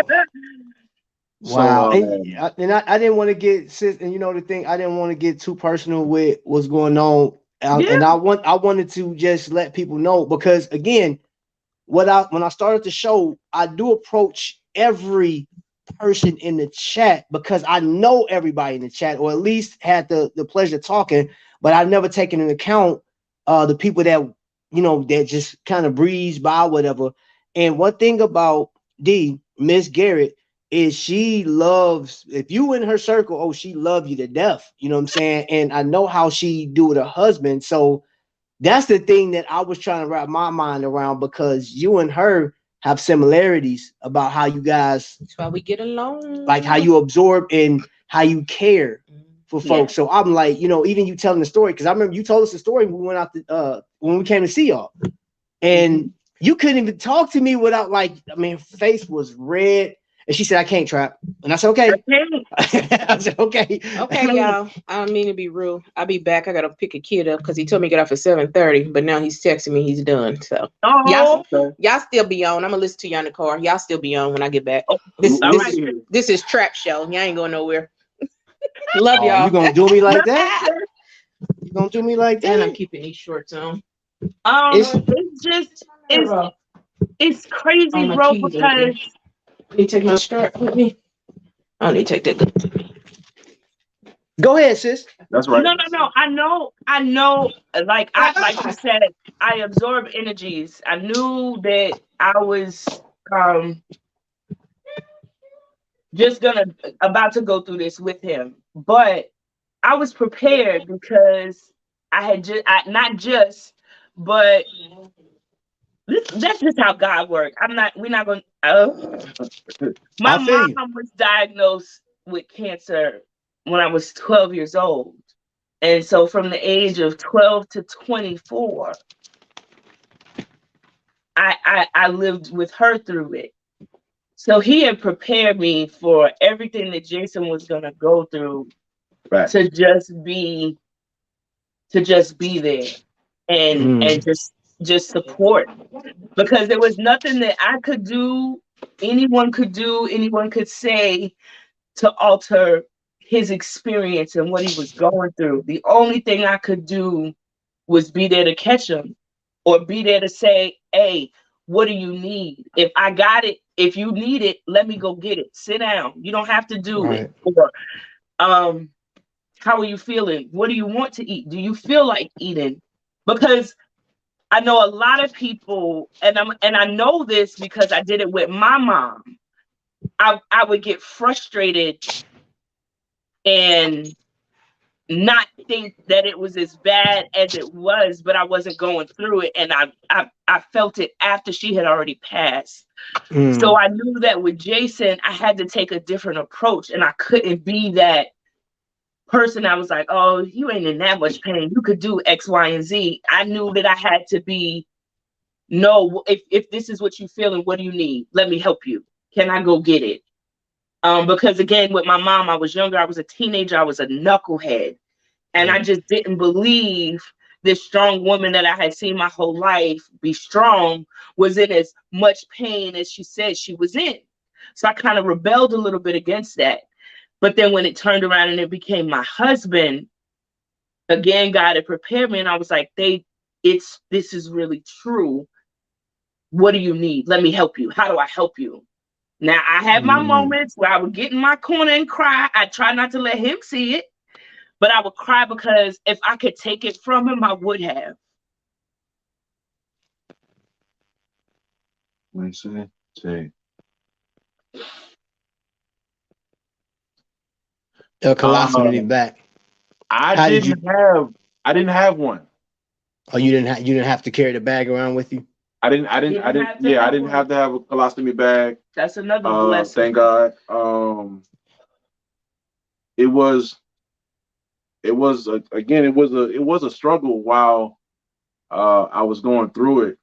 So, Wow. And I didn't want to get and you know the thing, I didn't want to get too personal with what's going on. And I wanted to just let people know because again, when I started the show, I do approach every person in the chat because I know everybody in the chat, or at least had the pleasure of talking, but I've never taken into account the people that that just kind of breeze by whatever. And one thing about Miss Garrett is she loves, if you in her circle, she love you to death. You know what I'm saying? And I know how she do with her husband. So that's the thing that I was trying to wrap my mind around because you and her have similarities about how you guys, That's why we get along. like how you absorb and how you care for folks. So I'm like, even you telling the story, because I remember you told us the story when we went out when we came to see y'all, and you couldn't even talk to me without face was red. And she said, I can't trap. And I said, okay. I said, okay. Okay, y'all. I don't mean to be rude. I'll be back. I got to pick a kid up because he told me to get off at 7:30, but now he's texting me he's done. So y'all still be on. I'm going to listen to you in the car. Y'all still be on when I get back. This is Trap Show. Y'all ain't going nowhere. Love y'all. You going to do me like that? You going to do me like that? And I'm keeping these shorts on. It's crazy, bro, because... You take my skirt with me? I don't need to take that with me. Go ahead, sis. That's right. No. I know. Like you said, I absorb energies. I knew that I was just about to go through this with him, but I was prepared because I had but that's just how God works. We're not going to. My mom was diagnosed with cancer when I was 12 years old. And so from the age of 12 to 24, I lived with her through it. So he had prepared me for everything that Jason was going to go through to just be there and just support, because there was nothing that I could do, anyone could say to alter his experience and what he was going through. The only thing I could do was be there to catch him or be there to say, hey, what do you need? If I got it, if you need it, let me go get it. Sit down. You don't have to do it. Or, how are you feeling? What do you want to eat? Do you feel like eating? Because I know a lot of people, and I know this because I did it with my mom. I would get frustrated and not think that it was as bad as it was, but I wasn't going through it, and I felt it after she had already passed. So I knew that with Jason, I had to take a different approach, and I couldn't be that person. I was like, oh, you ain't in that much pain. You could do X, Y, and Z. I knew that I had to be, no, if this is what you feel and what do you need? Let me help you. Can I go get it? Because again, with my mom, I was younger. I was a teenager. I was a knucklehead. And I just didn't believe this strong woman that I had seen my whole life be strong was in as much pain as she said she was in. So I kind of rebelled a little bit against that. But then when it turned around and it became my husband, again, God had prepared me, and I was like, this is really true. What do you need? Let me help you. How do I help you? Now, I had my moments where I would get in my corner and cry. I try not to let him see it, but I would cry because if I could take it from him, I would have. Let me see. Colostomy back. I didn't have one. Oh, you didn't have to carry the bag around with you? I didn't have to have a colostomy bag. That's another blessing. Thank God. It was a struggle while I was going through it.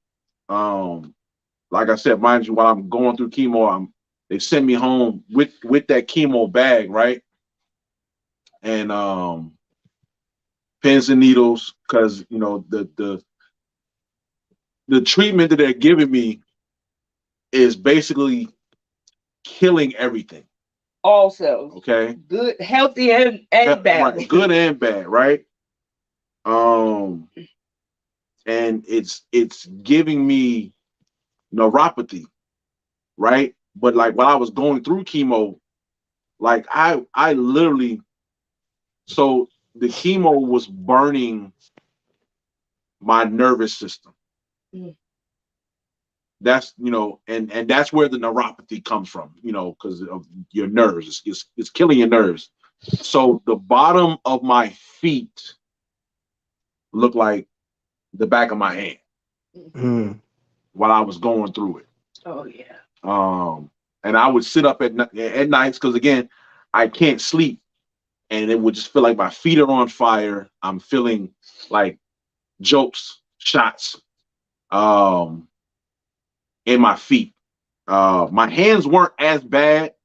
Like I said, mind you, while I'm going through chemo, they sent me home with that chemo bag, right? And pins and needles, because you know the treatment that they're giving me is basically killing everything. Also, okay, good, healthy, and bad. Right. Good and bad, right? And it's giving me neuropathy, right? But like while I was going through chemo, like I literally, so the chemo was burning my nervous system. That's, and that's where the neuropathy comes from, because of your nerves. It's killing your nerves. So the bottom of my feet looked like the back of my hand while I was going through it. Oh yeah. And I would sit up at nights because again, I can't sleep, and it would just feel like my feet are on fire. I'm feeling like jolts, shots, in my feet. My hands weren't as bad.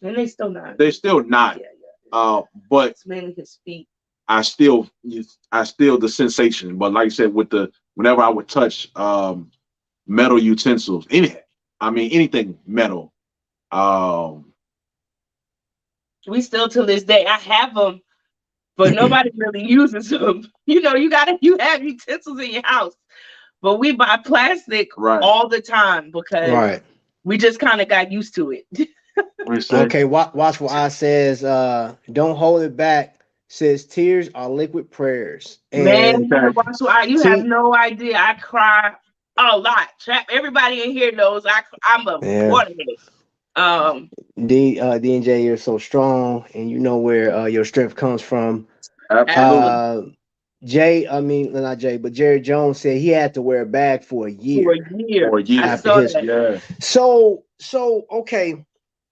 And they still not. They're still not. Yeah. But it's mainly his feet. I still the sensation. But like I said, whenever I would touch metal utensils, anything metal. We still to this day, I have them, but nobody really uses them. You have utensils in your house, but we buy plastic all the time because we just kind of got used to it. Okay, watch what I says. Don't hold it back. Says tears are liquid prayers. And watch what you have no idea. I cry a lot. Everybody in here knows I'm a waterhead. D and J, you're so strong, and you know where your strength comes from. Absolutely. Not Jay, but Jerry Jones said he had to wear a bag for a year. So okay.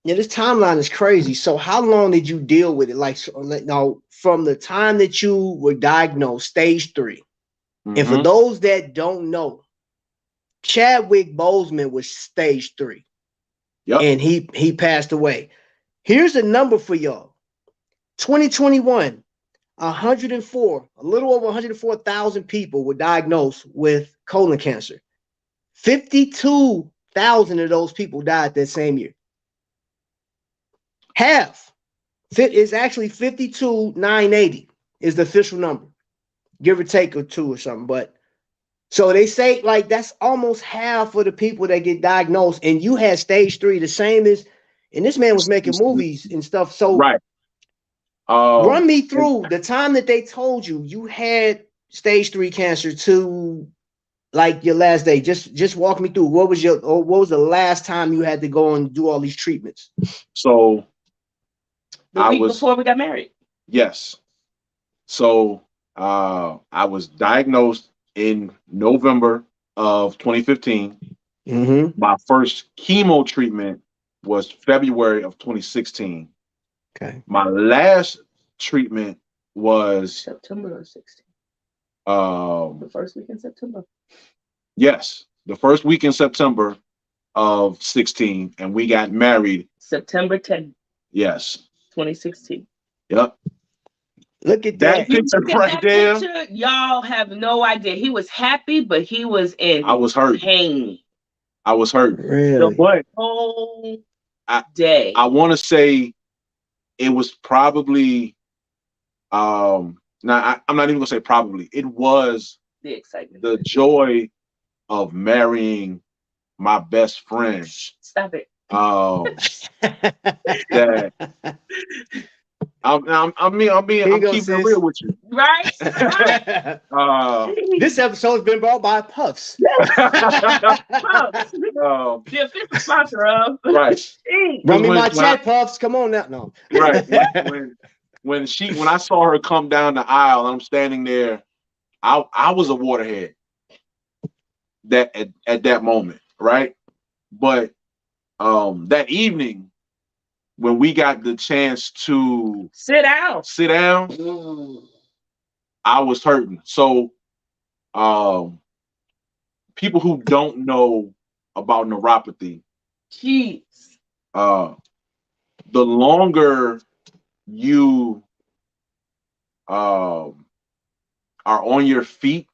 Yeah, this timeline is crazy. So how long did you deal with it? Like, now from the time that you were diagnosed, stage 3. And for those that don't know, Chadwick Boseman was stage 3. Yep. And he passed away. Here's a number for y'all. 2021, a little over 104,000 people were diagnosed with colon cancer. 52,000 of those people died that same year. Half is actually 52,980 is the official number, give or take or two or something. But so they say like that's almost half of the people that get diagnosed, and you had stage 3, the same as, and this man was making movies and stuff. So run me through the time that they told you had stage 3 cancer to like your last day. Just walk me through what was the last time you had to go and do all these treatments? So the week before we got married. Yes. So I was diagnosed in November of 2015. My first chemo treatment was February of 2016. Okay. My last treatment was September of 16. The first week in September. Yes, the first week in September of 16, and we got married September 10th. Yes. 2016. Yep. Look at That that. picture Look at right that there. picture, y'all have no idea. He was happy, but he was in I was hurt. pain I was hurt. Really? But the whole I day. I want to say it was probably now I'm not even gonna say probably. It was The excitement. the joy of marrying my best friend. Stop it. That I'm keeping it real with you. Right? This episode's been brought by Puffs. Puffs. Um, The official sponsor of. right. Run me my check, Puffs. Come on now. No. Right. When I saw her come down the aisle, I'm standing there. I was a waterhead that at that moment, right? But that evening, when we got the chance to sit down, I was hurting. So people who don't know about neuropathy, jeez, the longer you are on your feet,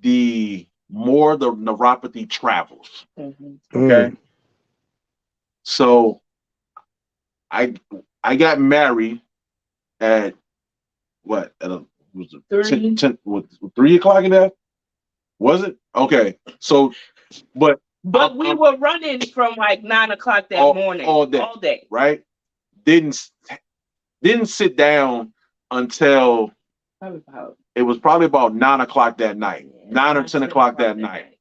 the more the neuropathy travels. Okay. So I got married at what? Was it 10, 3 o'clock in that? Was it? Okay. So, but we were running from like 9 o'clock that morning. All day. Right? Didn't sit down until it was probably about 9 o'clock that night. 9 or 10 o'clock that night.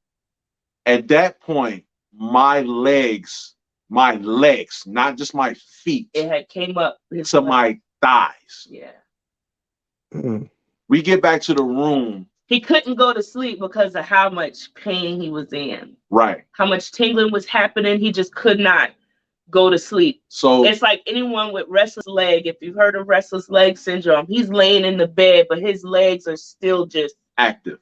At that point, my legs, not just my feet, it had came up to my thighs. Yeah. We get back to the room. He couldn't go to sleep because of how much pain he was in. Right. How much tingling was happening. He just could not go to sleep. So it's like anyone with restless leg. If you've heard of restless leg syndrome, he's laying in the bed, but his legs are still just active,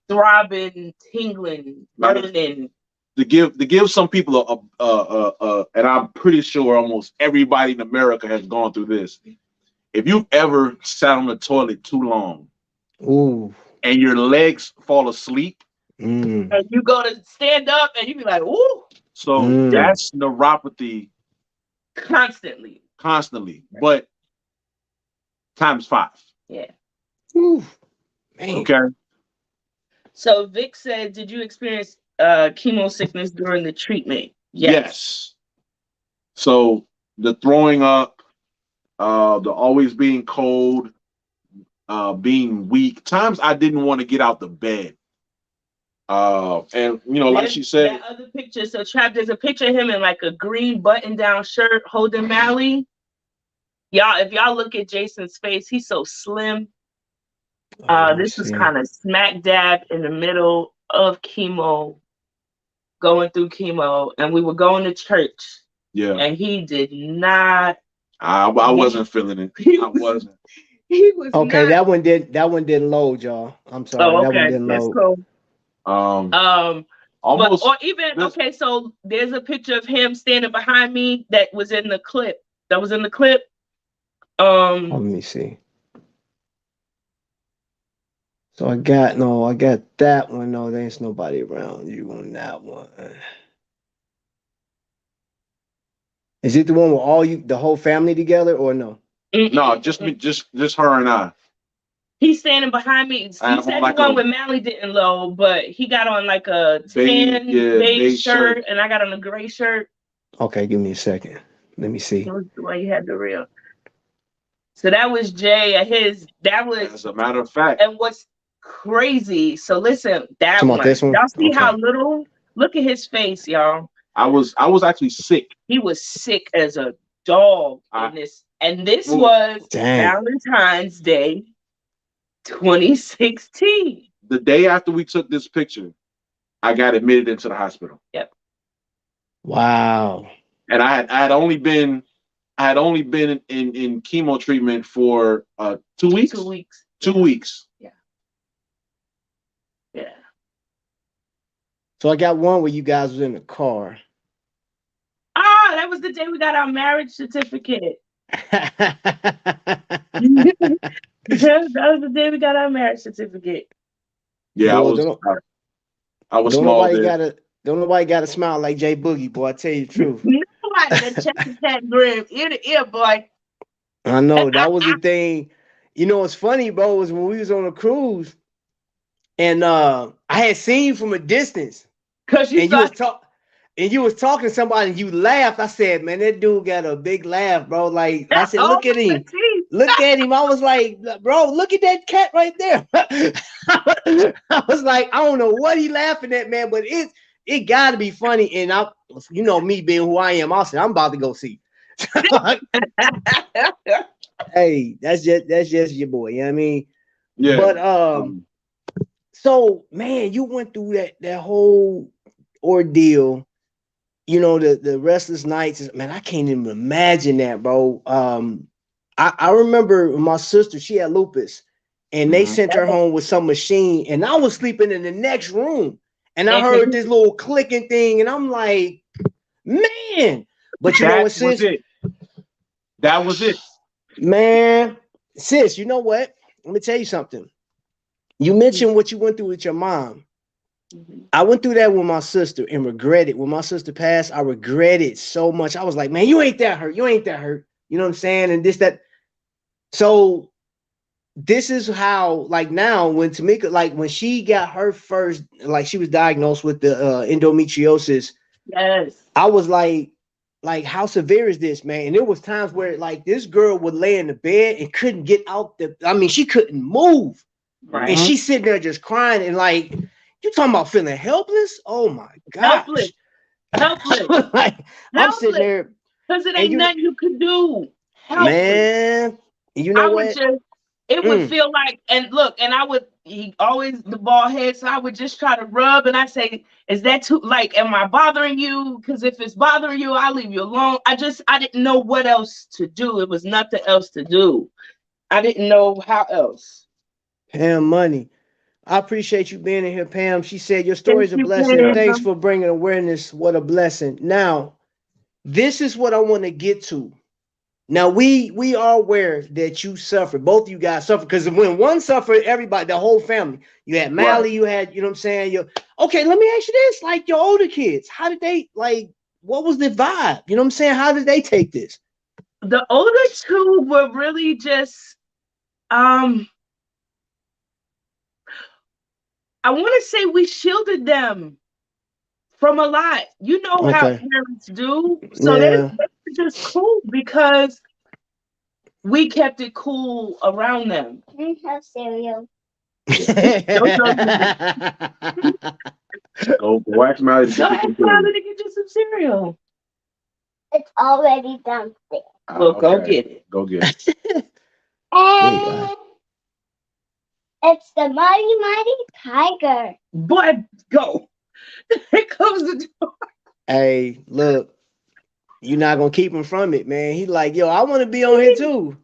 throbbing, tingling, burning. To give some people and I'm pretty sure almost everybody in America has gone through this. If you've ever sat on the toilet too long, and your legs fall asleep, and you go to stand up, and you be like, "Ooh!" So that's neuropathy. Constantly, right. But times 5. Yeah. Man. Okay. So Vic said, "Did you experience chemo sickness during the treatment?" Yes. So the throwing up, the always being cold, being weak. Times I didn't want to get out the bed. And like she said, that other picture. So Trap, there's a picture of him in like a green button-down shirt holding Mally. Y'all, if y'all look at Jason's face, he's so slim. This was kind of smack dab in the middle of chemo, going through chemo, and we were going to church. Yeah. And he did not. I wasn't feeling it. I wasn't. He was okay. not. That one didn't load, y'all. I'm sorry. Oh, okay. That one didn't load. Cool. Almost. Or even okay. So there's a picture of him standing behind me that was in the clip. Let me see. So I got that one. No, there's nobody around you on that one. Is it the one with the whole family together, or no? No, just me, just her and I. He's standing behind me. He said the one with Mally didn't load, but he got on like a tan beige shirt, and I got on a gray shirt. Okay, give me a second. Let me see. It was the one you had the real. So that was Jay. That was. As a matter of fact. And what's crazy? So listen, that one. This one. Y'all see how little? Look at his face, y'all. I was actually sick. He was sick as a dog in this, and this was Valentine's Day, 2016. The day after we took this picture, I got admitted into the hospital. Yep. Wow. And I had only been in chemo treatment for 2 weeks. 2 weeks. 2 weeks. Yeah. Yeah. So I got one where you guys was in the car. Ah, that was the day we got our marriage certificate. That was the day we got our marriage certificate. Yeah, Boy, I was don't small nobody then. gotta smile like Jay Boogie, boy. I tell you the truth. Nobody that check the cat grim ear to ear, boy. I know that was the thing. You know what's funny, bro, was when we was on a cruise and I had seen you from a distance Cause you and you thought was talking to somebody and you laughed. I said, man, that dude got a big laugh, bro. Like I said, oh, look at him. geez. Look at him. I was like, bro, look at that cat right there. I was like, I don't know what he laughing at, man, but it gotta be funny. And you know, me being who I am, I said, I'm about to go see. Hey, that's just your boy. You know what I mean? Yeah. But so man, you went through that whole ordeal. You know, the restless nights. Man, I can't even imagine that, bro. I remember my sister, she had lupus, and they sent her home with some machine, and I was sleeping in the next room, and I heard this little clicking thing, and I'm like, man. But you know what, sis? That was it. Man, sis, you know what? Let me tell you something. You mentioned what you went through with your mom. I went through that with my sister and regretted. When my sister passed, I regretted so much. I was like, man, you ain't that hurt. You ain't that hurt. You know what I'm saying? And this, that. So this is how, like now, when Tamika, like when she got her first, like she was diagnosed with the endometriosis. Yes. I was like, how severe is this, man? And there was times where like this girl would lay in the bed and couldn't get out she couldn't move. Right. And she's sitting there just crying and like, you talking about feeling helpless? Oh my gosh. Helpless. I'm sitting there. Because it ain't nothing you could do. Helpless. Man, you know what? It would feel like, and look, and he always the bald head, so I would just try to rub and I say, is that too, like, am I bothering you? Because if it's bothering you, I'll leave you alone. I didn't know what else to do. It was nothing else to do. I didn't know how else. Pam Money. I appreciate you being in here, Pam. She said your story is a blessing. Thanks for bringing awareness. What a blessing. Now, this is what I want to get to. Now, we are aware that you suffered. Both of you guys suffered because when one suffered, everybody, the whole family. You had Mally, right. You had, you know what I'm saying? Okay, let me ask you this. Like your older kids, how did they, like, what was the vibe? You know what I'm saying? How did they take this? The older two were really just, I want to say we shielded them from a lot. You know how parents do. So they were just cool because we kept it cool around them. Can I have cereal? Go ask Molly to get you some cereal. It's already downstairs. Well, go get it. Go get it. And it's the Mighty Mighty Tiger. Boy, go. Here comes the door. Hey, look, you're not gonna keep him from it, man. He's like, yo, I want to be on here too.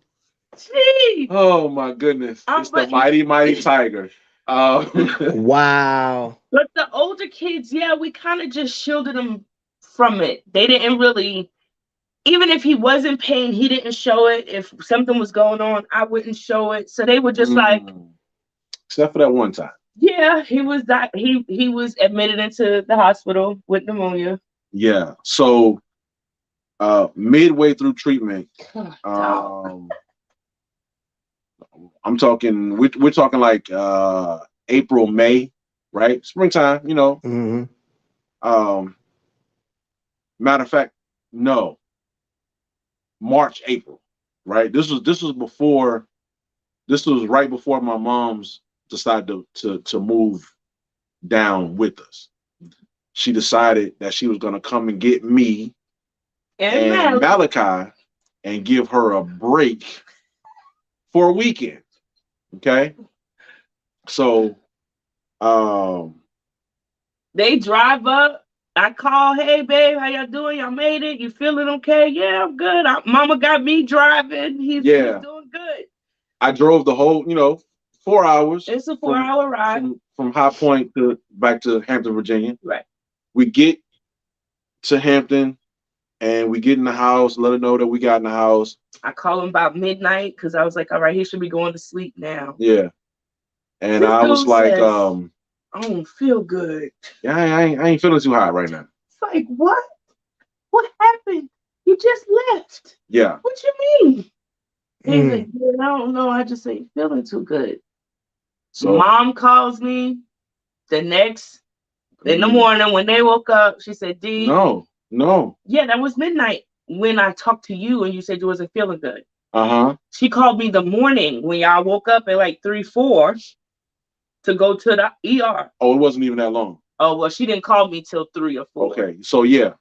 Gee. Oh my goodness. It's the Mighty Mighty Tiger. Wow. But the older kids, yeah, we kind of just shielded them from it. They didn't really, even if he was in pain, he didn't show it. If something was going on, I wouldn't show it. So they were just like, except for that one time. Yeah, he was he was admitted into the hospital with pneumonia. Yeah. So midway through treatment, I'm talking we're talking like April, May, right? Springtime, you know. Mm-hmm. Matter of fact, no. March, April, right? This was right before my mom's decided to move down with us. She decided that she was gonna come and get me and Malachi and give her a break for a weekend. Okay. So they drive up. I call, hey babe, how y'all doing? Y'all made it? You feeling okay? Yeah, I'm good. Mama got me driving. He's doing good. I drove the whole, 4 hours. It's a 4-hour ride from High Point back to Hampton, Virginia. Right. We get to Hampton. and we get in the house, let her know that we got in the house. I call him about midnight because I was like, all right, he should be going to sleep now. Yeah. And This I was dude like, says, I don't feel good. Yeah, I ain't feeling too hot right now. It's like, what? What happened? You just left. Yeah. What you mean? He's like, I don't know. I just ain't feeling too good. So Mom calls me in the morning when they woke up. She said, D. No. Yeah, that was midnight when I talked to you and you said you wasn't feeling good. She called me the morning when y'all woke up at like 3, 4 to go to the ER. Oh, it wasn't even that long. Oh, well, she didn't call me till 3 or 4. Okay, so yeah.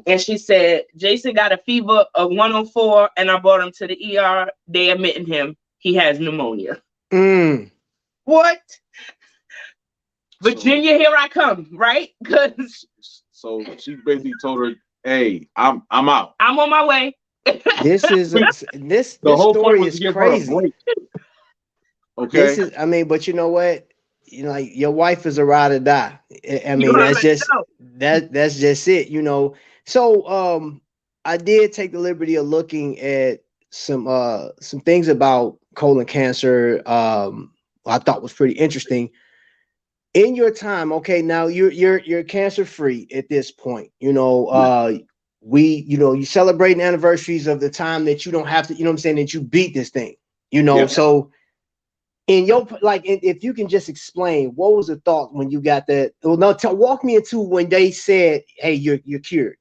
And she said, Jason got a fever of 104 and I brought him to the ER. They admitting him. He has pneumonia. What? Virginia, here I come, right? So she basically told her, hey, I'm out. I'm on my way. This story is crazy. Okay. But you know what? You know, like your wife is a ride or die. That's just it, you know. So I did take the liberty of looking at some things about colon cancer. I thought was pretty interesting. In your time, okay, now you're cancer free at this point. You know, you celebrating anniversaries of the time that you don't have to, you know what I'm saying, that you beat this thing, you know. Yeah. So in your if you can just explain what was the thought when you got that. Well, no, walk me into when they said, hey, you're cured.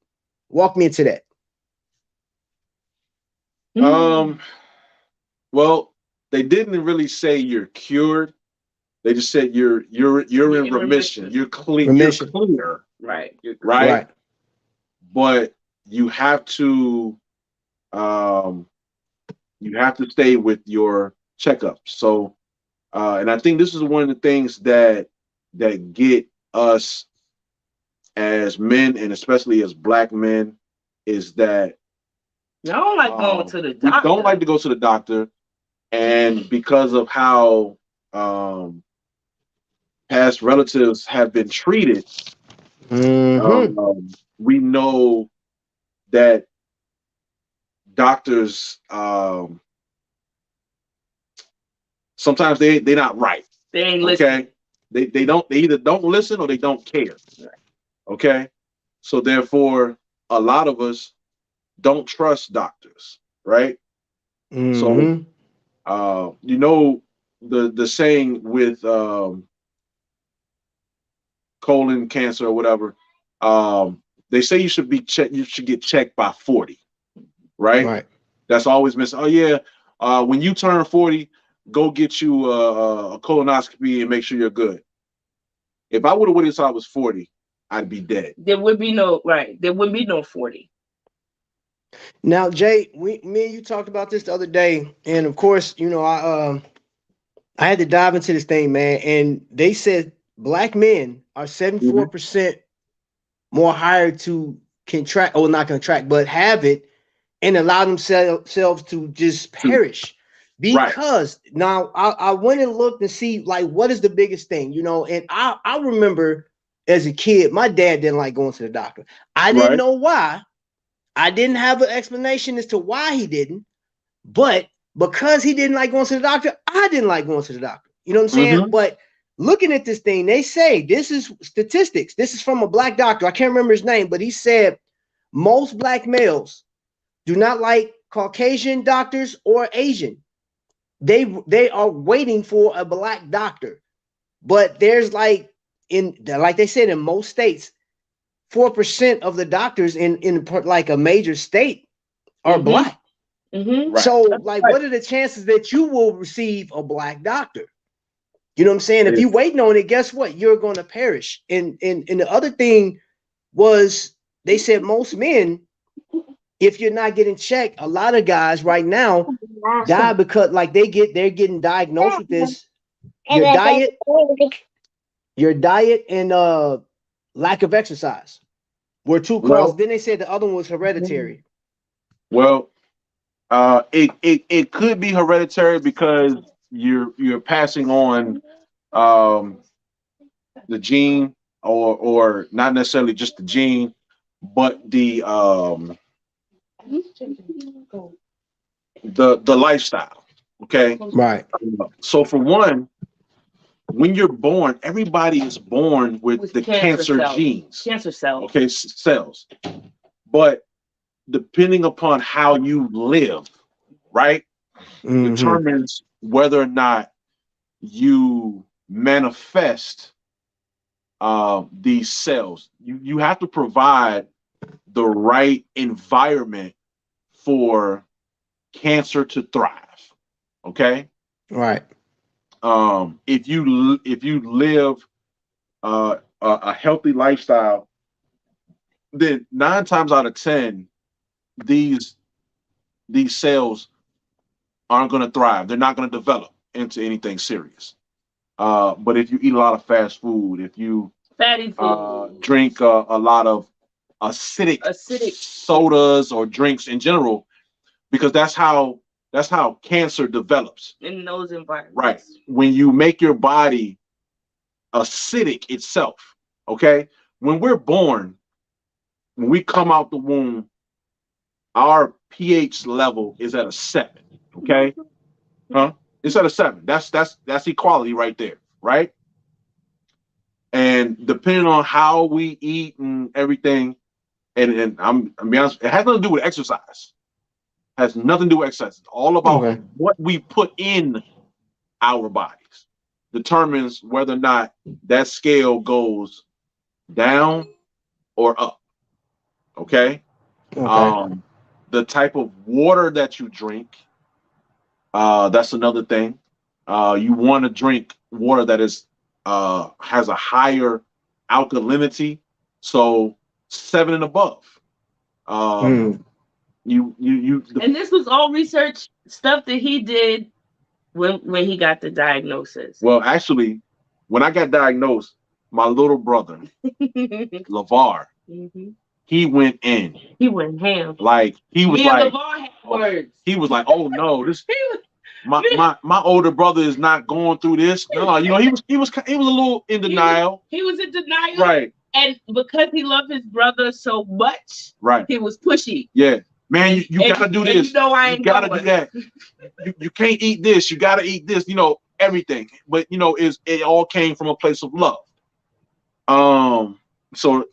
Walk me into that. Well, they didn't really say you're cured. They just said you're in remission. You're clear. Remission. You're clear. Right. Right. But you have to stay with your checkups. So and I think this is one of the things that get us as men, and especially as Black men, is that I don't like going to the doctor. We don't like to go to the doctor, and because of how past relatives have been treated, we know that doctors sometimes they're not right. They ain't listening. They either don't listen or they don't care. Okay, so therefore a lot of us don't trust doctors, right? So you know the saying with colon cancer or whatever, they say you should get checked by 40, right? That's always missing. Oh yeah, when you turn 40, go get you a colonoscopy and make sure you're good. If I would have waited until I was 40, I'd be dead. There would be no 40. Now, Jay, me and you talked about this the other day, and of course, you know, I had to dive into this thing, man, and they said Black men are 74% more higher to contract, or not contract, but have it and allow themselves to just perish. Because now I went and looked and see like what is the biggest thing, you know, and I remember as a kid, my dad didn't like going to the doctor. I didn't know why. I didn't have an explanation as to why he didn't, but because he didn't like going to the doctor, I didn't like going to the doctor. You know what I'm saying? But looking at this thing, they say, this is statistics. This is from a Black doctor. I can't remember his name, but he said most Black males do not like Caucasian doctors or Asian. They are waiting for a Black doctor. But there's like they said in most states, 4% of the doctors in like a major state are Black. So like, what are the chances that you will receive a Black doctor? You know what I'm saying? If you're waiting on it, guess what? You're going to perish. And the other thing was, they said most men, if you're not getting checked, a lot of guys right now die because like they're getting diagnosed with this. Your diet and lack of exercise were two causes. Then they said the other one was hereditary. Well, it could be hereditary because you're passing on the gene, or not necessarily just the gene, but the the lifestyle. Okay. Right. So for one, when you're born, everybody is born with the cancer genes. Cancer cells. Okay, cells. But depending upon how you live, right, determines whether or not you manifest these cells. You have to provide the right environment for cancer to thrive. Okay. Right. If you live a healthy lifestyle, then 9 times out of 10, these cells aren't going to thrive. They're not going to develop into anything serious. But if you eat a lot of fast food, if you fatty food, drink a lot of acidic sodas or drinks in general, because that's how cancer develops in those environments. Right. When you make your body acidic itself. Okay. When we're born, when we come out the womb, our pH level is at a 7. Okay. Huh? It's at a 7. That's equality right there. Right. And depending on how we eat and everything, and I'm be honest, it has nothing to do with exercise. It has nothing to do with exercise. It's all about what we put in our bodies determines whether or not that scale goes down or up. Okay. The type of water that you drink, that's another thing. You want to drink water that is has a higher alkalinity, so 7 and above. You and this was all research stuff that he did when he got the diagnosis. Well, actually, when I got diagnosed, my little brother, LeVar, he went in. He went ham. Like he was like, LeVar had words. He was like, oh no, this my older brother is not going through this. No, you know, he was a little in denial. He was in denial. Right. And because he loved his brother so much, right, he was pushy. Yeah. Man, you gotta do this. You know I ain't gotta do that. You can't eat this. You gotta eat this. You know, everything. But you know, it all came from a place of love. So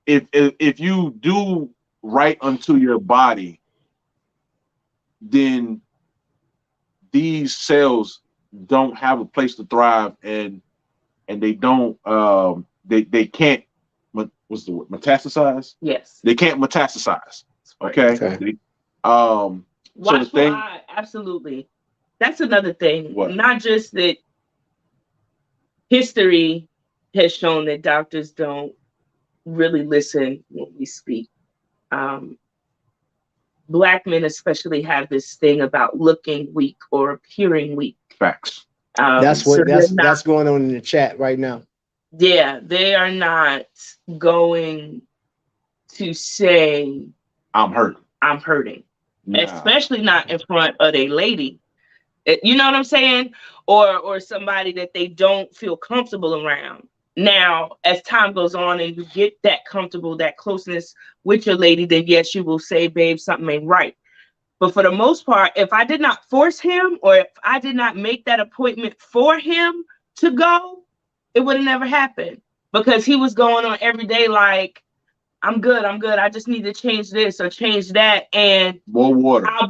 if you do right unto your body, then these cells don't have a place to thrive, and they don't they can't what's the word, metastasize? Yes. They can't metastasize. Okay. So the thing, absolutely. That's another thing. What? Not just that history has shown that doctors don't really listen when we speak. Black men especially have this thing about looking weak or appearing weak. Facts. That's going on in the chat right now. Yeah, they are not going to say I'm hurting. Nah. Especially not in front of a lady. You know what I'm saying? Or somebody that they don't feel comfortable around. Now, as time goes on and you get that comfortable, that closeness with your lady, then yes, you will say, babe, something ain't right. But for the most part, if I did not force him or if I did not make that appointment for him to go, it would have never happened, because he was going on every day like, I'm good. I just need to change this or change that, and more water. I'll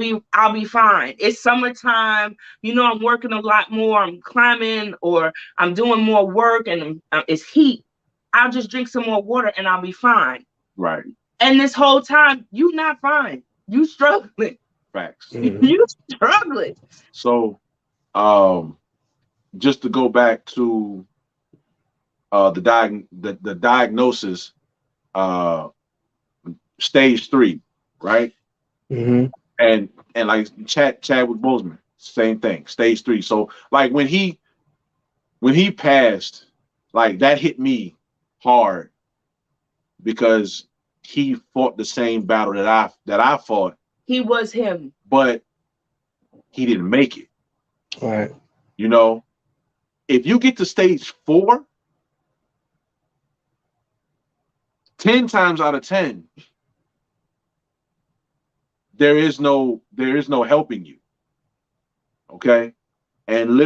be fine. It's summertime. You know, I'm working a lot more. I'm climbing or I'm doing more work, and it's heat. I'll just drink some more water and I'll be fine. Right. And this whole time, you not fine. You struggling. Facts. You struggling. So, just to go back to the diagnosis, stage 3, right? And like Chadwick Boseman, same thing, stage 3. So like when he passed, like that hit me hard, because he fought the same battle that I fought. He was him, but he didn't make it. All right. You know, if you get to stage 4, 10 times out of 10, there is no helping you. Okay, and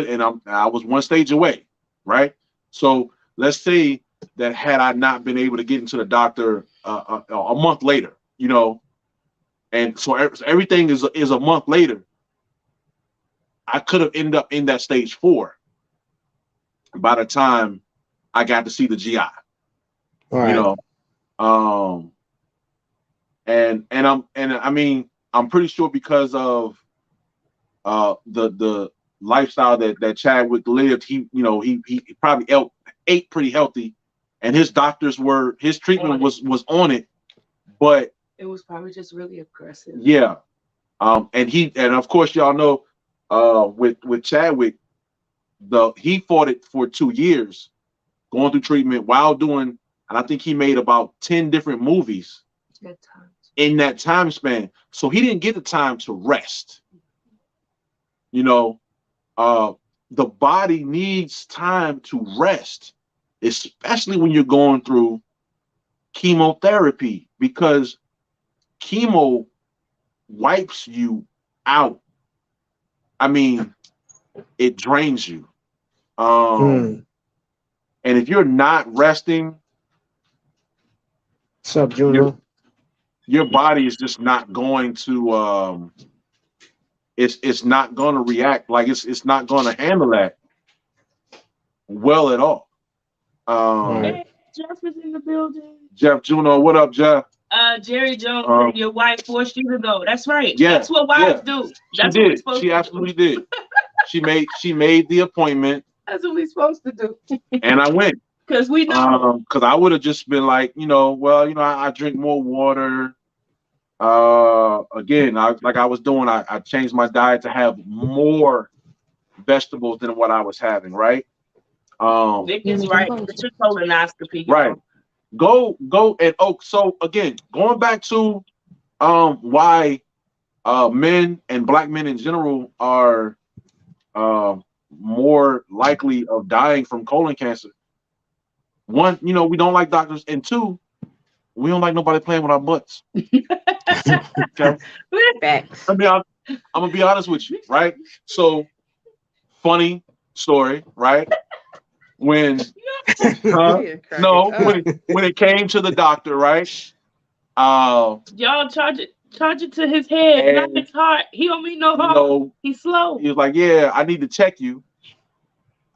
I was one stage away, right? So let's say that had I not been able to get into the doctor a month later, you know, and so everything is a month later, I could have ended up in that stage 4 by the time I got to see the GI. Right. You know, and I mean, I'm pretty sure because of the lifestyle that Chadwick lived, he probably ate pretty healthy, and his treatment was on it, but it was probably just really aggressive. Yeah, and of course y'all know, with Chadwick, he fought it for 2 years, going through treatment while doing, and I think he made about 10 different movies in that time span. So he didn't get the time to rest. You know, the body needs time to rest, especially when you're going through chemotherapy, because chemo wipes you out. I mean, it drains you. And if you're not resting, what's up, Juno? Your body is just not going to it's not going to react, like it's not going to handle that well at all. Hey, Jeff is in the building. Jeff Juno, what up, Jeff? Jerry Jones said your wife forced you to go. That's right. Yeah, that's what wives do. That's she what did. She absolutely did. She made the appointment. That's what we're supposed to do. And I went. Because we know. Because I would have just been like, I drink more water. Again, like I was doing, I changed my diet to have more vegetables than what I was having, right? Vic is right. It's your colonoscopy. Right. Go and so again, going back to why men and black men in general are more likely of dying from colon cancer. One, we don't like doctors, and two, we don't like nobody playing with our butts. Okay. Facts. I mean, I'm gonna be honest with you, right? So, funny story, right? When when it came to the doctor, right? Y'all charge it to his head, not his heart. He don't mean no harm. He's slow. He was like, "Yeah, I need to check you."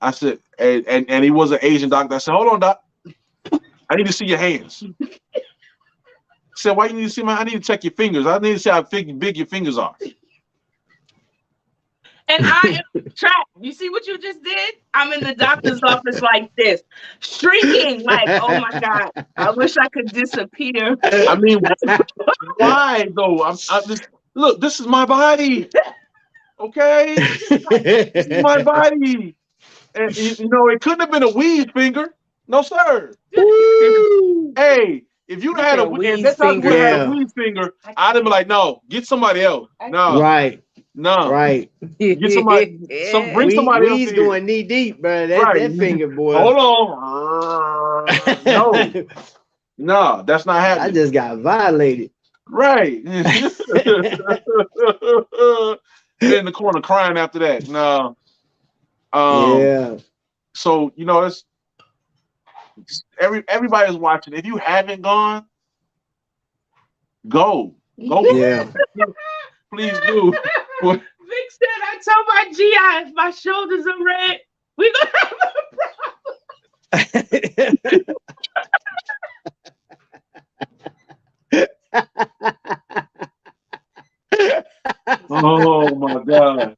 I said, and he was an Asian doctor. I said, "Hold on, doc. I need to see your hands." I said, "Why you need to see I need to check your fingers. I need to see how big your fingers are." And I am trapped. You see what you just did? I'm in the doctor's office like this, shrieking like, "Oh my God, I wish I could disappear." I mean, why though? I'm just, look, this is my body. Okay? This is my body. And it couldn't have been a weed finger. No, sir. Hey, if you had a weed finger, I'd have been like, no, get somebody else. No. Right. No. Right. Get somebody. Bring somebody else. Weed's going knee deep, bro. That finger, boy. Hold on. No, that's not happening. I just got violated. Right. In the corner crying after that. No. Yeah. So it's everybody's watching. If you haven't gone, go. Yeah. Please do. Vic said, "I told my GI if my shoulders are red, we're gonna have a problem." Oh my God.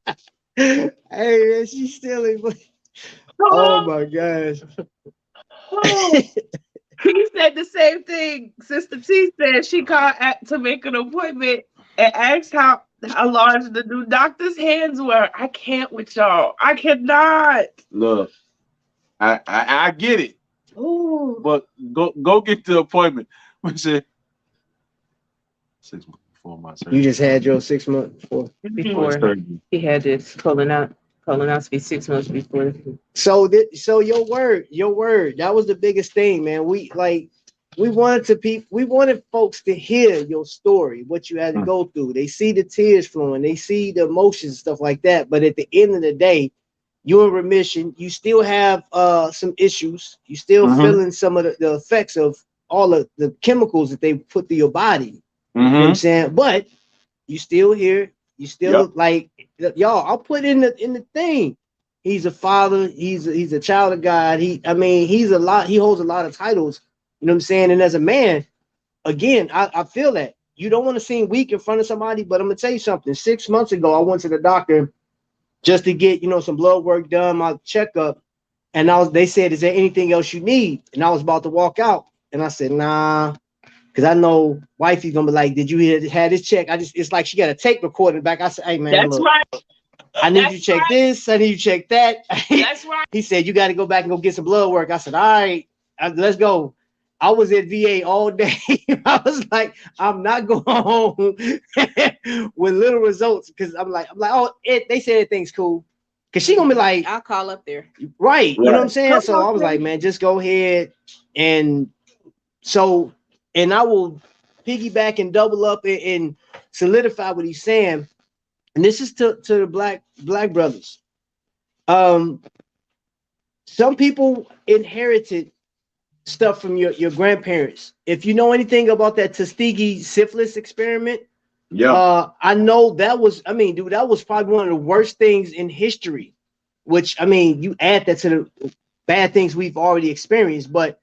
Hey, man, she's stealing. Oh my gosh. He said the same thing. Sister T said she called to make an appointment and asked how large the new doctor's hands were. I can't with y'all. I cannot. Look, I get it. Ooh. But go get the appointment. What's it? 6 months before my surgery. You just had your 6 months before he had this colonoscopy 6 months before. So your word, that was the biggest thing, man. We we wanted folks to hear your story, what you had to go through. They see the tears flowing, they see the emotions, stuff like that. But at the end of the day, you're in remission. You still have some issues. You still feeling some of the effects of all of the chemicals that they put through your body. You know what I'm saying? But you still here. You still like y'all. I'll put in the thing. He's a father. He's a child of God. He's a lot. He holds a lot of titles. You know what I'm saying? And as a man, again, I feel that you don't want to seem weak in front of somebody. But I'm gonna tell you something. 6 months ago, I went to the doctor just to get, some blood work done, my checkup. And they said, is there anything else you need? And I was about to walk out. And I said, nah, because I know wifey's gonna be like, did you have this check? It's like she got a tape recording back. I said, hey man, that's look, right. I need you to check this, I need you to check that. That's right. He said, you got to go back and go get some blood work. I said, all right, let's go. I was at VA all day. I was like, I'm not going home with little results because I'm like, oh, they said everything's cool. Cause she gonna be like, I'll call up there. Right. You know what I'm saying? So I was like, man, just go ahead. And I will piggyback and double up and solidify what he's saying. And this is to the black brothers. Some people inherited stuff from your grandparents. If you know anything about that Tuskegee syphilis experiment, I know that was probably one of the worst things in history. Which you add that to the bad things we've already experienced. But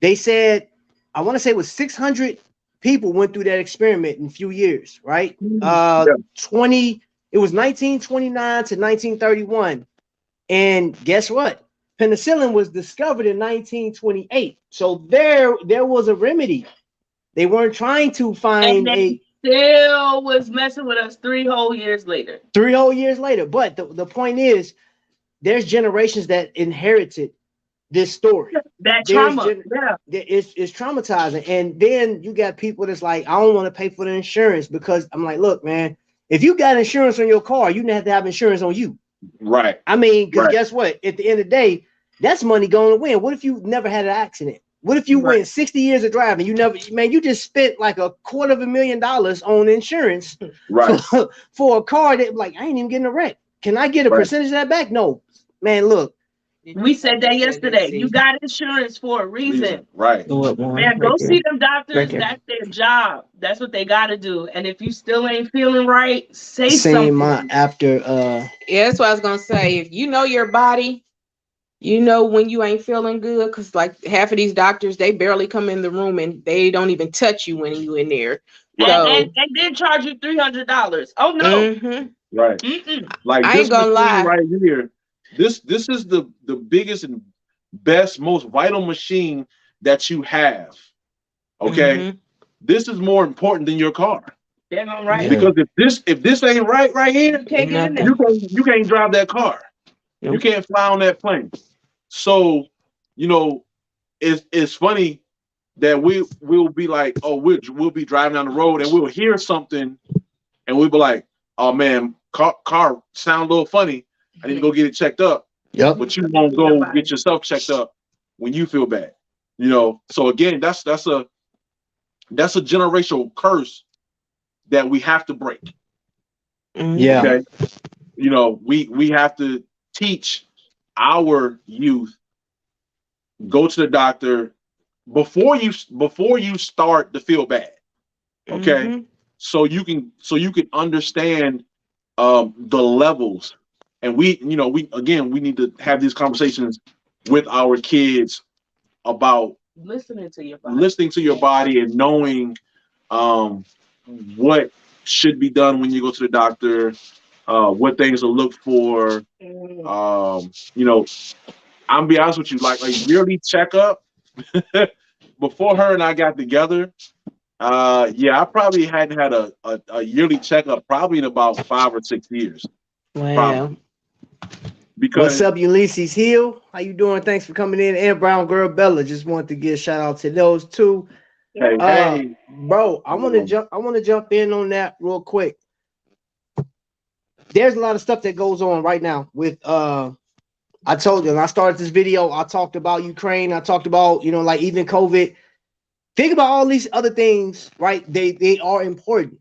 they said, I want to say it was 600 people went through that experiment in a few years, right? It was 1929 to 1931. And guess what? Penicillin was discovered in 1928. So there was a remedy. They weren't trying to find still was messing with us 3 whole years later. 3 whole years later. But the point is, there's generations that inherited this story. That trauma. It's traumatizing. And then you got people that's like, I don't want to pay for the insurance because I'm like, look, man, if you got insurance on your car, you have to have insurance on you. Right. Because guess what? At the end of the day, that's money going to win. What if you never had an accident? What if you went 60 years of driving? You just spent like $250,000 on insurance for a car that like, I ain't even getting a wreck. Can I get a percentage of that back? No, man, look. We said that yesterday. You got insurance for a reason. Right. Man, go see them doctors. That's their job. That's what they got to do. And if you still ain't feeling right, say something. That's what I was going to say. If you know your body, you know when you ain't feeling good, because like half of these doctors, they barely come in the room and they don't even touch you when you in there. And then charge you $300. Oh, no. Mm-hmm. Right. Like I ain't gonna lie. Right here. This is the biggest and best, most vital machine that you have. Okay, this is more important than your car. Damn right. Because if this ain't right here, you can't drive that car. You can't fly on that plane. So it's funny that we'll be like, oh, we'll be driving down the road and we'll hear something and we'll be like, oh man, car sound a little funny. I need to go get it checked up. Yep. But you won't go get yourself checked up when you feel bad. So again, that's a generational curse that we have to break. Yeah. Okay. We have to teach our youth, go to the doctor before you start to feel bad. Okay. So you can understand the levels. And we need to have these conversations with our kids about listening to your body and knowing what should be done when you go to the doctor, what things to look for. I'm be honest with you, like a yearly checkup. Before her and I got together, I probably hadn't had a yearly checkup probably in about 5 or 6 years. Wow. Probably. Because what's up, Ulysses Hill? How you doing? Thanks for coming in. And Brown Girl Bella. Just wanted to give a shout out to those two. Hey. Bro, I want to jump in on that real quick. There's a lot of stuff that goes on right now with I told you when I started this video, I talked about Ukraine, I talked about, like even COVID. Think about all these other things, right? They are important.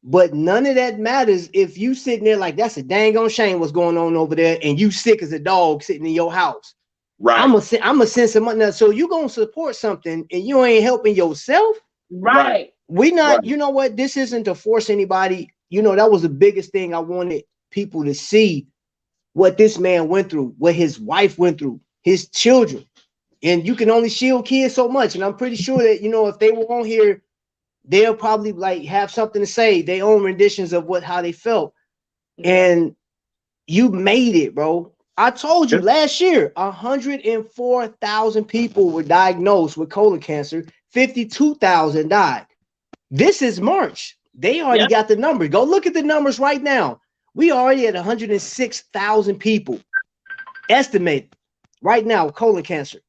But none of that matters if you sitting there like that's a dang on shame what's going on over there, and you sick as a dog sitting in your house. Right. I'm gonna send some money. So you gonna support something and you ain't helping yourself? Right. We not, you know what? This isn't to force anybody. You know, that was the biggest thing I wanted people to see what this man went through, what his wife went through, his children. And you can only shield kids so much. And I'm pretty sure that, you know, if they were on here, they'll probably like have something to say, their own renditions of how they felt. And you made it, bro. I told you last year, 104,000 people were diagnosed with colon cancer. 52,000 died. This is March. They already got the numbers. Go look at the numbers right now. We already at 106,000 people estimated right now with colon cancer.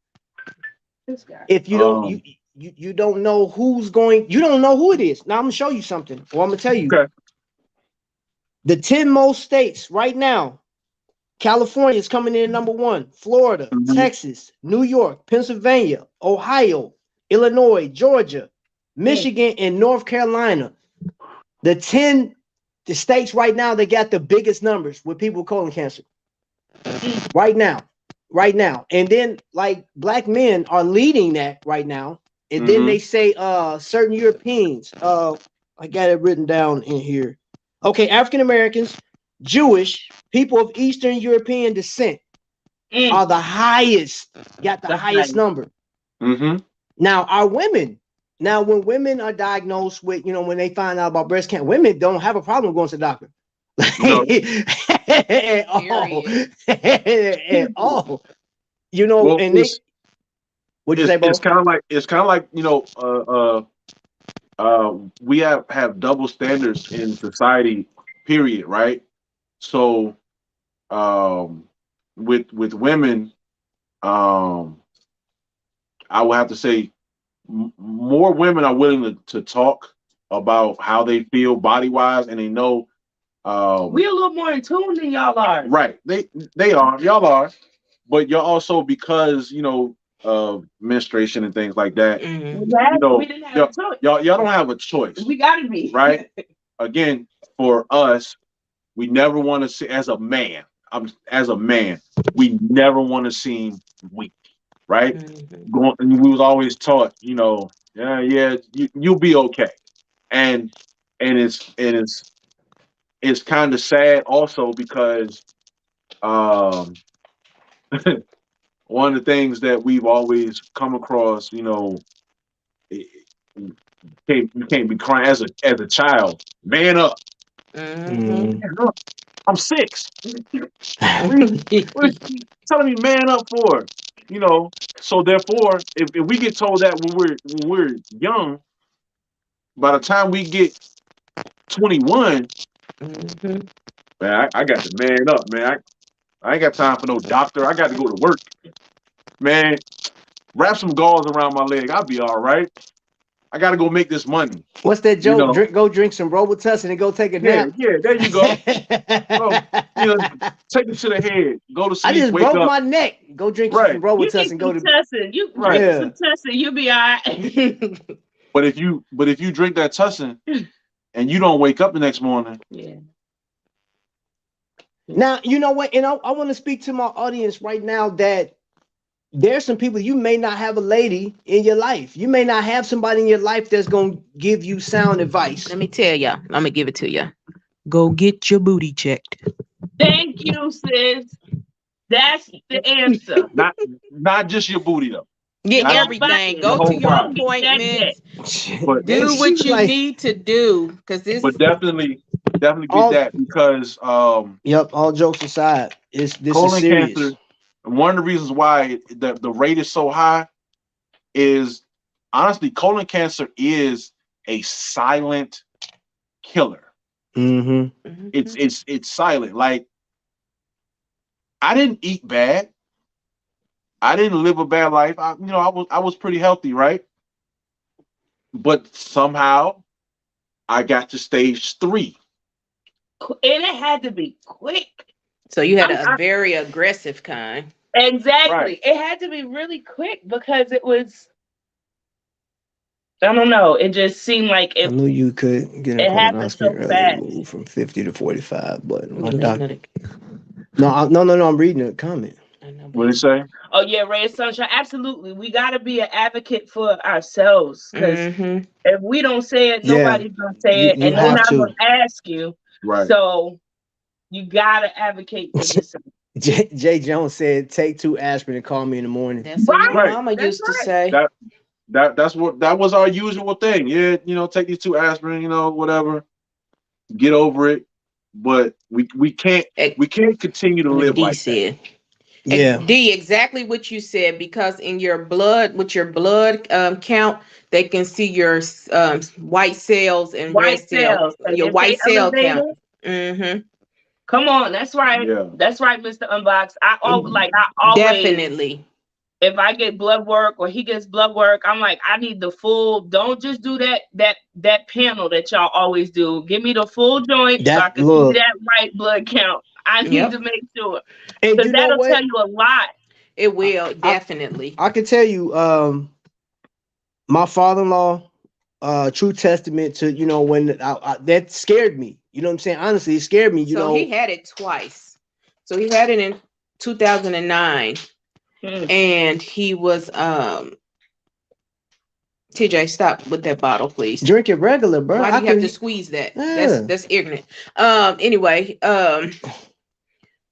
If you don't, you don't know who's going, you don't know who it is. Now I'm gonna show you something, or I'm gonna tell you. Okay. The 10 most states right now. California is coming in number 1. Florida, Texas, New York, Pennsylvania, Ohio, Illinois, Georgia, Michigan, and North Carolina. The states right now, they got the biggest numbers with people with colon cancer. Right now. And then like black men are leading that right now. And then they say certain Europeans, I got it written down in here. Okay, African Americans, Jewish, people of Eastern European descent are the highest, got the highest number. Now, our women, when women are diagnosed with, you know, when they find out about breast cancer, women don't have a problem going to the doctor. No. At all. You know, Well, and what'd you say, Bo? It's kind of like, you know, we have double standards in society, period, right? So with women, I would have to say more women are willing to talk about how they feel body wise, and they know we're a little more in tune than y'all are. Right. They are. Y'all are. But you're also, because, you know, menstruation and things like that. You know, we didn't have a choice. Y'all don't have a choice. We gotta be. Right. Again, for us, we never want to see, as a man, we never want to seem weak. Right. And we was always taught, you know, you'll be okay. And it's kind of sad also because one of the things that we've always come across, you know, you can't be crying as a child. Man up. I'm 6. What are you telling me man up for? You know, so therefore, if we get told that when we're young, by the time we get 21, man, I got to man up, man. I ain't got time for no doctor. I got to go to work. Man, wrap some gauze around my leg. I'll be all right. I got to go make this money. What's that joke? You know? Go drink some Robitussin and go take a nap. Yeah, there you go. Bro, you know, take it to the head. Go to sleep. I just wake broke up. my neck. Go drink some Robitussin and go to Tussin. You drink some Tussin, you'll be all right. But if you drink that Tussin and you don't wake up the next morning. Yeah. Now, you know what? And I want to speak to my audience right now that there's some people, you may not have a lady in your life. You may not have somebody in your life that's going to give you sound advice. Let me tell y'all. I'm going to give it to you. Go get your booty checked. Thank you, sis. That's the answer. Not just your booty, though. Get everything. Go to your appointments. Do what you need to do. But definitely get that, because all jokes aside, this colon is serious. Cancer. One of the reasons why the rate is so high is, honestly, colon cancer is a silent killer. It's silent. Like, I didn't eat bad. I didn't live a bad life. I was pretty healthy, right? But somehow I got to stage 3. And it had to be quick. So you had a very aggressive kind. Exactly. Right. It had to be really quick because it was I don't know. It just seemed like I knew you could get a it happened so colonoscopy early fast. removed from 50 to 45, but my You let doctor. another- No. I'm reading a comment. I know, What did baby. he say? Oh yeah, Ray of Sunshine. Absolutely. We gotta be an advocate for ourselves. Because Mm-hmm. if we don't say it, Yeah, nobody's gonna say it, you and they're have not to. gonna ask you. Right. So you gotta advocate for yourself. Jay Jones said, "Take 2 aspirin and call me in the morning." That's what my Right. mama That's used to right. say. That was our usual thing. Yeah, take these 2 aspirin, whatever, get over it. But we can't continue to live D like that. said. Yeah, D, exactly what you said, because in your blood, with your blood count, they can see your white cells and red White cells, cells. And your if they white cell count. elevated, Mm-hmm. come on, that's right. Yeah. That's right, Mr. Unbox. I always Definitely. if I get blood work or he gets blood work, I'm like, I need the full. Don't just do that panel that y'all always do. Give me the full joint so I that can see look, that white blood count. I need Yep. to make sure and because you know that'll tell what? you a lot. It will, definitely. I can tell you, my father-in-law, true testament to when that scared me. You know what I'm saying? Honestly, it scared me. So he had it twice. So he had it in 2009, and he was TJ, stop with that bottle, please. Drink it regular, bro. Why do you have to squeeze that? Yeah. That's ignorant. Anyway,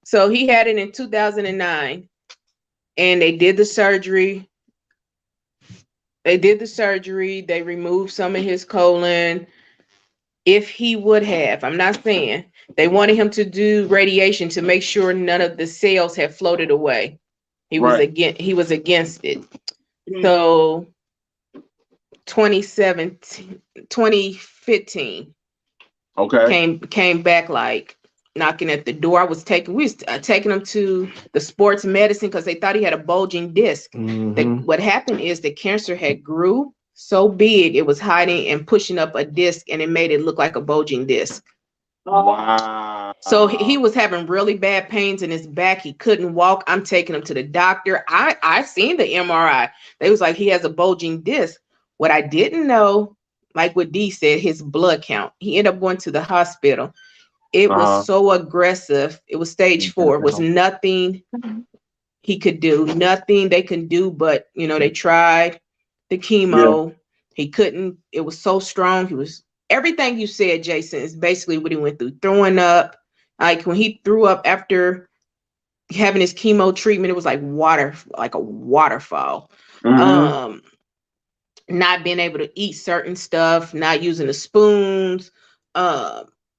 so he had it in 2009, and they did the surgery. They removed some of his colon. If he would have, I'm not saying, they wanted him to do radiation to make sure none of the cells had floated away. He was against it. So 2015 Okay. came back like knocking at the door. We was taking him to the sports medicine because they thought he had a bulging disc. What happened is the cancer had grew so big it was hiding and pushing up a disc, and it made it look like a bulging disc. Wow. So he was having really bad pains in his back. He couldn't walk. I'm taking him to the doctor. I seen the MRI. They was like, he has a bulging disc. What I didn't know, like what D said, his blood count. He ended up going to the hospital. It was so aggressive. It was stage 4. It was nothing he could do. Nothing they can do, but they tried the chemo. Yeah. He couldn't. It was so strong. He was everything you said, Jason, is basically what he went through. Throwing up. Like when he threw up after having his chemo treatment, it was like water, like a waterfall. Not being able to eat certain stuff, not using the spoons.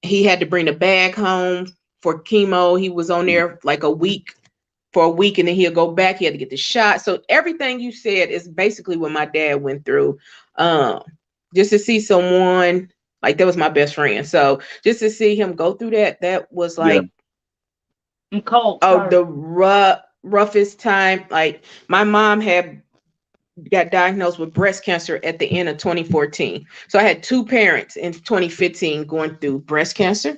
He had to bring the bag home for chemo. He was on there like for a week, and then he'll go back. He had to get the shot. So everything you said is basically what my dad went through. Just to see someone like that was my best friend. So just to see him go through that was like cold. The roughest time. Like my mom got diagnosed with breast cancer at the end of 2014. So I had 2 parents in 2015 going through breast cancer.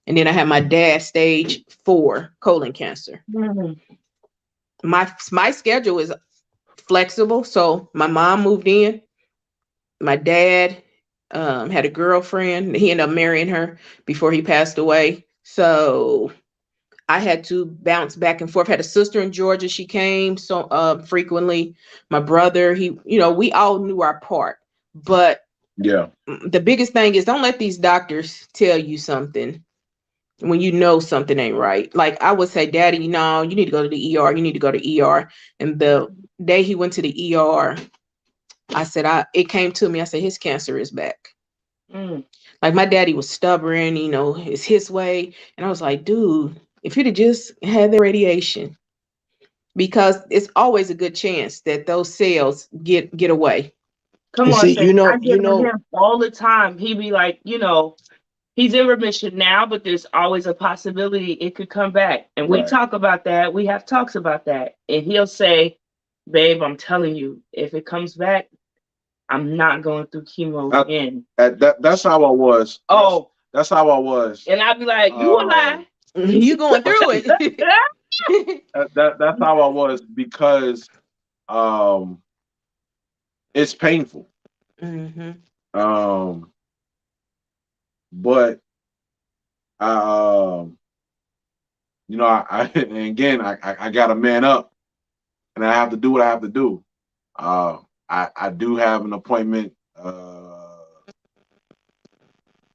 And then I had my dad stage 4 colon cancer. My schedule is flexible. So my mom moved in. My dad had a girlfriend. He ended up marrying her before he passed away. So I had to bounce back and forth. I had a sister in Georgia. She came so frequently. My brother, we all knew our part. But the biggest thing is don't let these doctors tell you something when you know something ain't right. Like I would say, Daddy, you need to go to the ER. You need to go to ER. And the day he went to the ER, I said, it came to me. I said, his cancer is back. Like my daddy was stubborn, it's his way. And I was like, dude, if you'd have just had the radiation, because it's always a good chance that those cells get away. Come on, I get him all the time. He be like, he's in remission now, but there's always a possibility it could come back. And we talk about that. We have talks about that. And he'll say, babe, I'm telling you, if it comes back, I'm not going through chemo again. That's how I was. Oh. That's how I was. And I'd be like, you a lie. You going through it. That's how I was because it's painful. Mm-hmm. But you know, I and again, I got to man up, and I have to do what I have to do. I do have an appointment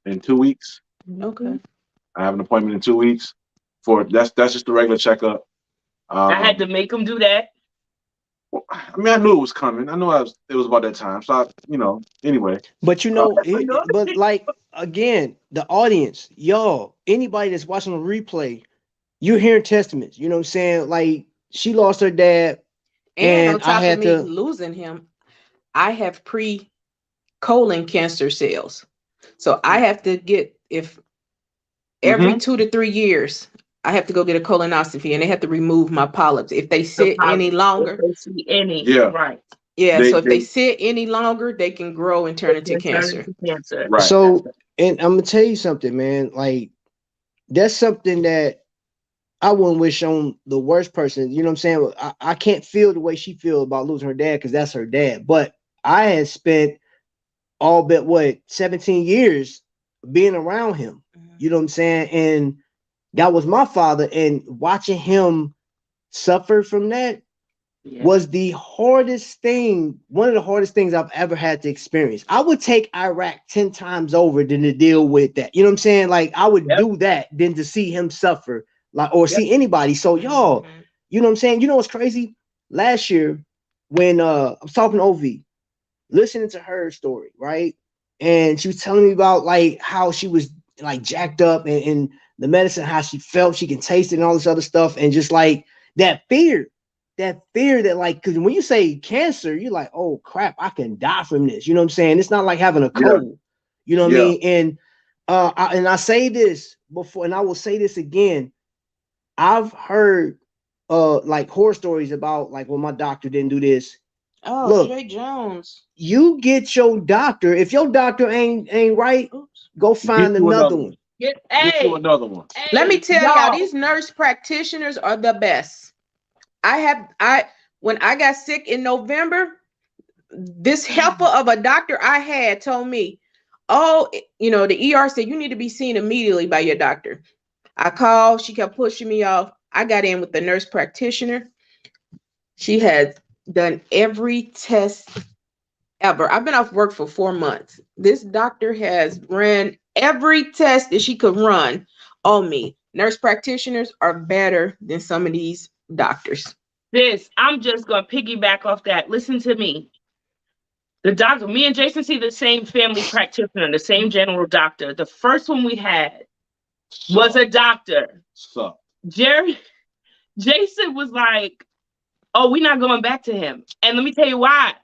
in 2 weeks. Okay. I have an appointment in 2 weeks for that's just the regular checkup. I had to make him do that. Well, I mean, I knew it was coming. I knew it was about that time. So, anyway. But but like again, the audience, y'all, anybody that's watching the replay, you're hearing testaments. You know what I'm saying? Like she lost her dad, and on I top had of me losing him, I have pre-colon cancer cells. So I have to get every 2 to 3 years, I have to go get a colonoscopy, and they have to remove my polyps. If they sit any longer, right. Yeah, so if they sit any longer, they can grow and turn into cancer. Right. So, and I'm gonna tell you something, man. Like that's something that I wouldn't wish on the worst person. You know what I'm saying? I can't feel the way she feels about losing her dad because that's her dad. But I had spent all but 17 years being around him. You know what I'm saying? And that was my father. And watching him suffer from that was the hardest thing, one of the hardest things I've ever had to experience. I would take Iraq 10 times over than to deal with that. You know what I'm saying? Like I would do that than to see him suffer, like or see anybody. So y'all, you know what I'm saying? You know what's crazy? Last year, when I was talking to OV, listening to her story, right? And she was telling me about like how she was like jacked up and the medicine, how she felt, she can taste it and all this other stuff, and just like that fear that like, because when you say cancer, you're like, oh crap, I can die from this. You know what I'm saying? It's not like having a cold. You know what I mean? And I say this before, and I will say this again. I've heard like horror stories about like, well, my doctor didn't do this. Oh, look, Jay Jones. You get your doctor. If your doctor ain't right, go find another one. Get you another one. Let me tell y'all, these nurse practitioners are the best. When I got sick in November, this helper of a doctor I had told me, oh, the ER said you need to be seen immediately by your doctor. I called, she kept pushing me off. I got in with the nurse practitioner. She has done every test ever. I've been off work for 4 months. This doctor has ran every test that she could run on me. Nurse practitioners are better than some of these doctors. I'm just going to piggyback off that. Listen to me. The doctor, me and Jason see the same family practitioner, the same general doctor. The first one we had was a doctor. Jason was like, oh, we're not going back to him. And let me tell you why.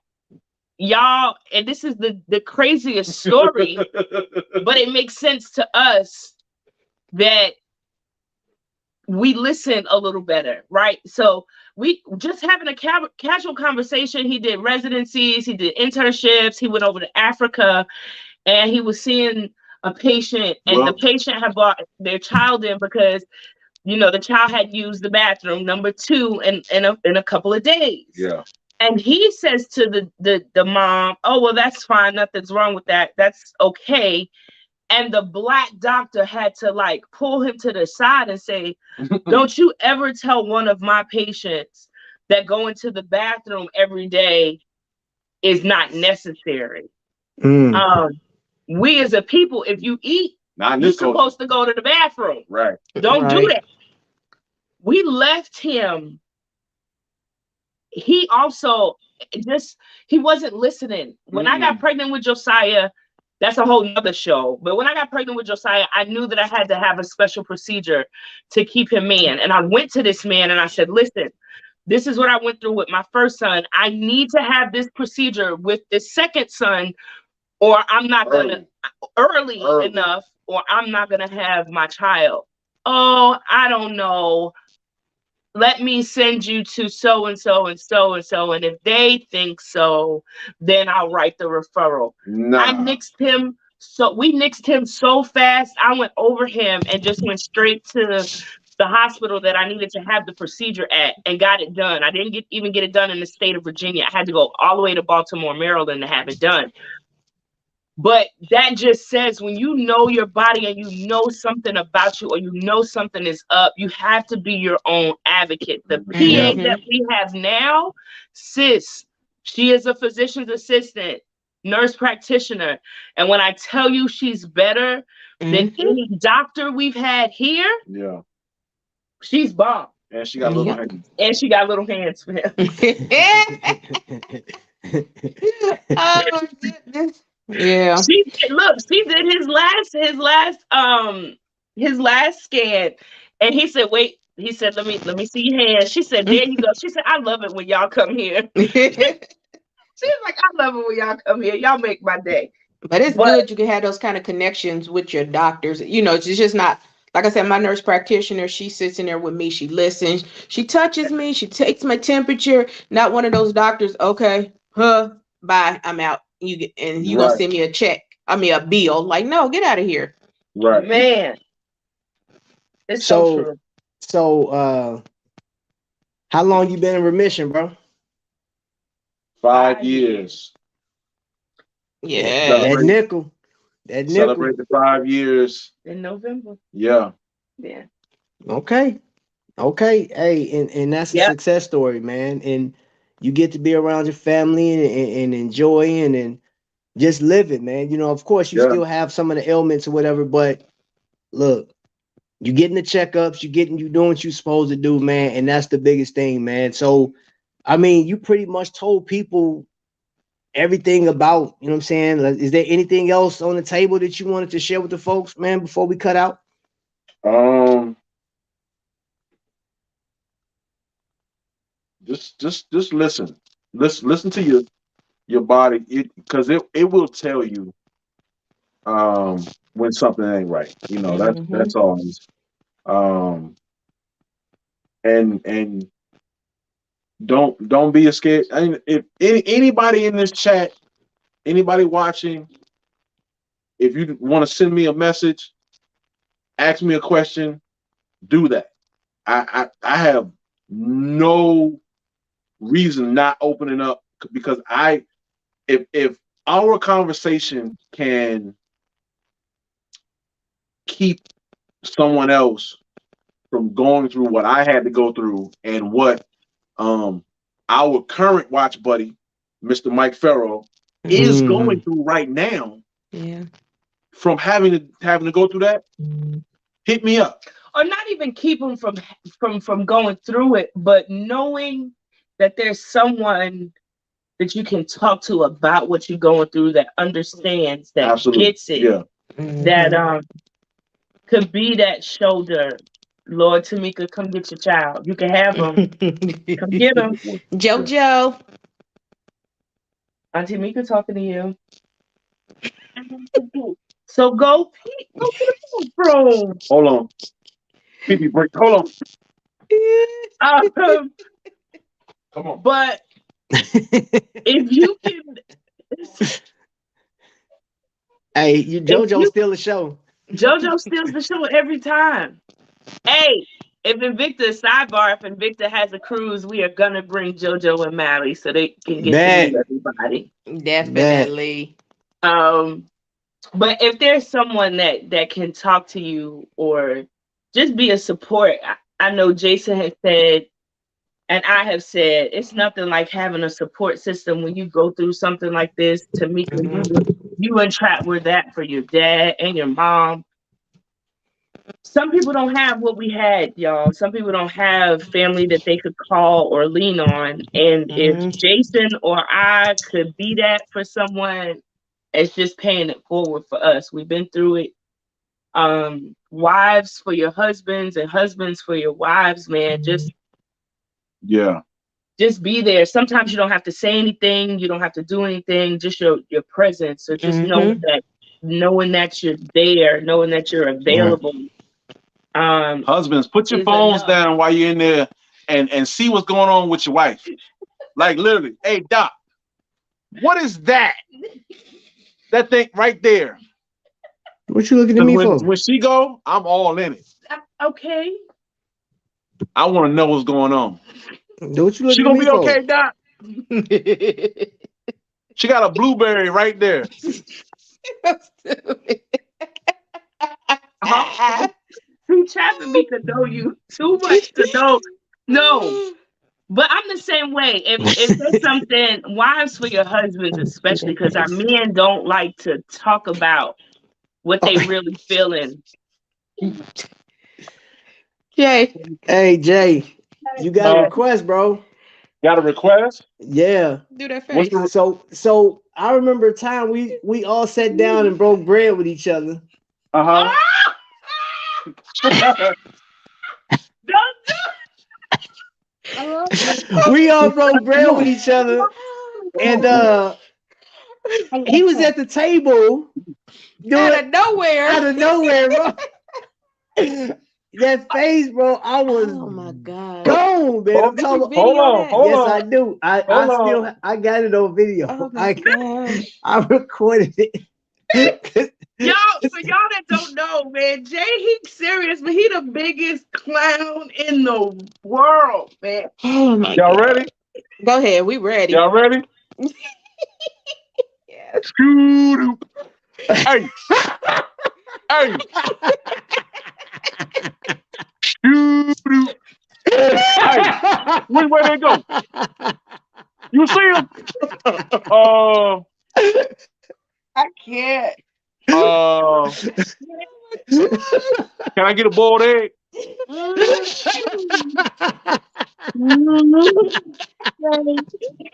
Y'all, and this is the craziest story, but it makes sense to us that we listen a little better, right? So we just having a casual conversation. He did residencies, he did internships, he went over to Africa, and he was seeing a patient, and the patient had brought their child in because the child had used the bathroom number 2 in a couple of days. Yeah. And he says to the mom, oh, well, that's fine. Nothing's wrong with that. That's okay. And the black doctor had to like pull him to the side and say, don't you ever tell one of my patients that going to the bathroom every day is not necessary. We as a people, if you eat, you're supposed to go to the bathroom. Right. Don't do that. We left him. He also he wasn't listening. When I got pregnant with Josiah, that's a whole nother show. But when I got pregnant with Josiah, I knew that I had to have a special procedure to keep him in. And I went to this man and I said, listen, this is what I went through with my first son. I need to have this procedure with the second son, or I'm not going to early enough, or I'm not going to have my child. Oh, I don't know. Let me send you to so and so and so and so, and if they think so, then I'll write the referral. I nixed him. So we nixed him so fast. I went over him and just went straight to the hospital that I needed to have the procedure at and got it done. I didn't even get it done in the state of Virginia. I had to go all the way to Baltimore, Maryland to have it done. But that just says when you know your body and you know something about you or you know something is up, you have to be your own advocate. The PA that we have now, sis, she is a physician's assistant, nurse practitioner. And when I tell you she's better than any doctor we've had here, she's bomb. And she got little hands. And she got little hands for him. Oh my goodness. Yeah. She did his last scan, and he said, "Wait." He said, "Let me see your hands." She said, "There you go." She said, "I love it when y'all come here." She's like, "I love it when y'all come here. Y'all make my day." But it's good you can have those kind of connections with your doctors. You know, it's just not, like I said, my nurse practitioner, she sits in there with me. She listens. She touches me. She takes my temperature. Not one of those doctors, okay, bye, I'm out. You gonna send me a check. I mean, a bill. Like, no, get out of here. Right. Man. It's so true. So, how long you been in remission, bro? 5 years. Yeah. That nickel. Celebrate the 5 years. In November. Yeah. Yeah. Okay. Hey, and that's a success story, man. And you get to be around your family and enjoying and just living, man. You know, of course, you still have some of the ailments or whatever, but look, you getting the checkups, you doing what you're supposed to do, man. And that's the biggest thing, man. So, I mean, you pretty much told people everything about, you know what I'm saying? Like, is there anything else on the table that you wanted to share with the folks, man, before we cut out? Just listen. Listen to your body, because it will tell you when something ain't right. You know, that's always and don't be scared. I mean, if anybody in this chat, anybody watching, if you want to send me a message, ask me a question, do that. I have no reason not opening up, because if our conversation can keep someone else from going through what I had to go through and what our current watch buddy, Mr. Mike Farrell, is going through right now, from having to go through that, hit me up. Or not even keep them from going through it, but knowing that there's someone that you can talk to about what you're going through, that understands, that gets it, that could be that shoulder. Lord, Tamika, come get your child. You can have them. Come get them. JoJo. Auntie Mika talking to you. So go to the bathroom. Hold on. Pee break. Hold on. Come on. But if you can, hey, JoJo steal the show. JoJo steals the show every time. Hey, if Invicta, sidebar, if Invicta has a cruise, we are gonna bring JoJo and Mally so they can get to meet everybody. Definitely. But if there's someone that can talk to you or just be a support, I know Jason has said, and I have said, it's nothing like having a support system when you go through something like this. Tamika, you and Trap were that for your dad and your mom. Some people don't have what we had, y'all. Some people don't have family that they could call or lean on. And if Jason or I could be that for someone, it's just paying it forward for us. We've been through it. Wives for your husbands and husbands for your wives, man. Just be there. Sometimes you don't have to say anything. You don't have to do anything. Just your presence. So just knowing that you're there, knowing that you're available. Husbands, put your phones down while you're in there and see what's going on with your wife. Like literally, hey Doc, what is that? That thing right there. What you looking at me for? When she go, I'm all in it. Okay. I want to know what's going on. What you she gonna be okay, Doc? She got a blueberry right there. Too trapping me to know you too much to know. No, but I'm the same way. If there's something, wives for your husbands, especially because our men don't like to talk about what they really feeling. Jay. Hey Jay, you got a request, bro. Got a request? Yeah. Do that face. So I remember a time we all sat down and broke bread with each other. Uh-huh. We all broke bread with each other, and he was at the table out of nowhere, bro. That face, bro, I was my God. gone, man. I'm talking. Hold on. Yes, I do. I got it on video. Oh my God. I recorded it. Y'all, for y'all that don't know, man, Jay, he's serious, but he the biggest clown in the world, man. Oh my Y'all God. ready? Go ahead, we ready. Y'all ready? Yes. Scoo-doo. Hey. Hey. Scoo-doo. Hey. Where they go? You see him? I can't. Can I get a boiled egg?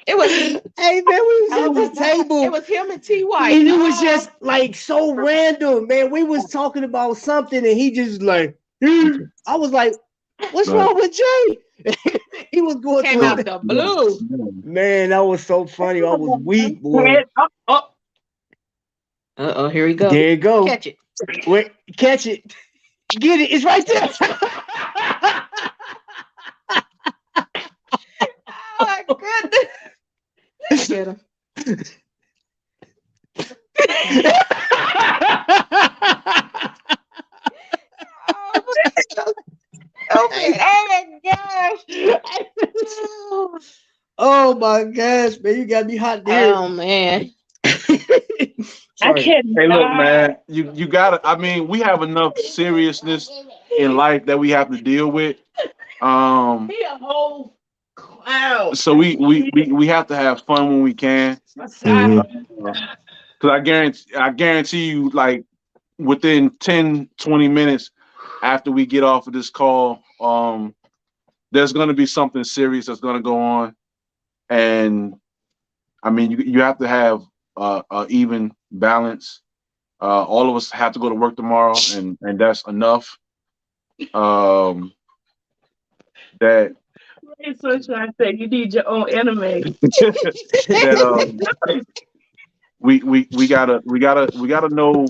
It was, hey man, we was at the table. It was him and T. White. And it was just like so random, man. We was talking about something and he just like, I was like, what's wrong with Jay? He was going came out the blue. Man, that was so funny. I was weak, boy. Uh-oh, here we go. There you go. Catch it. Wait, catch it. Get it. It's right there. Oh my goodness. Get him. Oh my gosh. Oh my gosh, man. You got me hot there. Oh man. I can't. Hey, look, man. You gotta. I mean, we have enough seriousness in life that we have to deal with. He a whole clown. So we have to have fun when we can. Because I guarantee you, like within 10, 20 minutes after we get off of this call, there's gonna be something serious that's gonna go on, and I mean, you have to have a even balance. All of us have to go to work tomorrow, and that's enough. That So trying to say you need your own anime. that we gotta know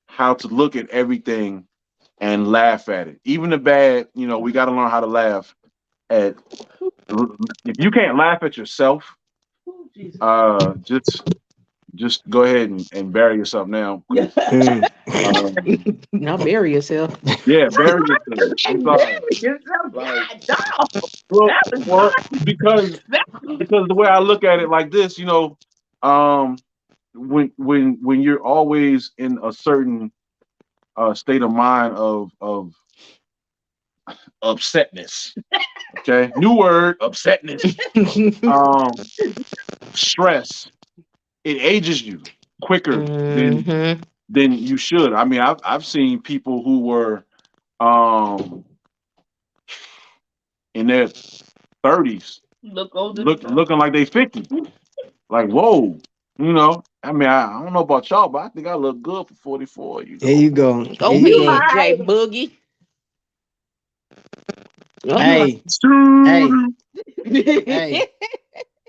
how to look at everything and laugh at it. Even the bad, we gotta learn how to laugh at. If you can't laugh at yourself, just go ahead and bury yourself now. Now bury yourself. Yeah, bury yourself. Well, because the way I look at it like this, when you're always in a certain state of mind of upsetness. Okay, new word, upsetness. Stress. It ages you quicker than you should. I mean, I've seen people who were in their 30s looking like they 50. Like, whoa, I mean, I don't know about y'all, but I think I look good for 44. There you go. Go ahead, Jay Boogie. Hey.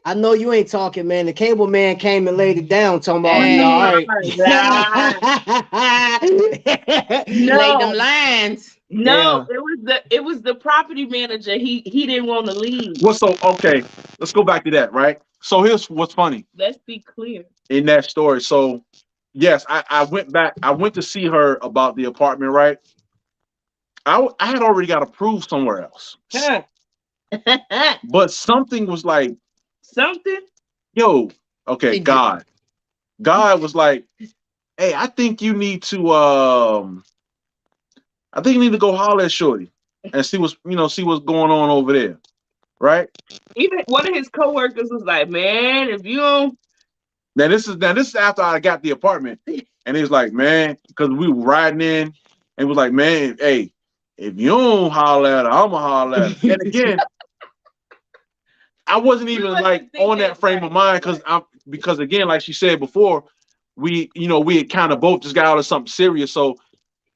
I know you ain't talking, man. The cable man came and laid it down, talking about, all right. Laid them lines. No, it was the property manager. He didn't want to leave. Well, so okay, let's go back to that, right? So here's what's funny. Let's be clear. In that story. So yes, I went back. I went to see her about the apartment, right? I had already got approved somewhere else. But something was like, something? Yo, okay, God was like, hey, I think you need to go holler at Shorty and see what's going on over there, right? Even one of his coworkers was like, "Man, if you don't." Now this is after I got the apartment, and he was like, "Man," because we were riding in, and was like, "Man, hey, if you don't holler at her, I'ma holler at her." And again, I wasn't even like on that frame of mind because again, like she said before, we had kind of both just got out of something serious. So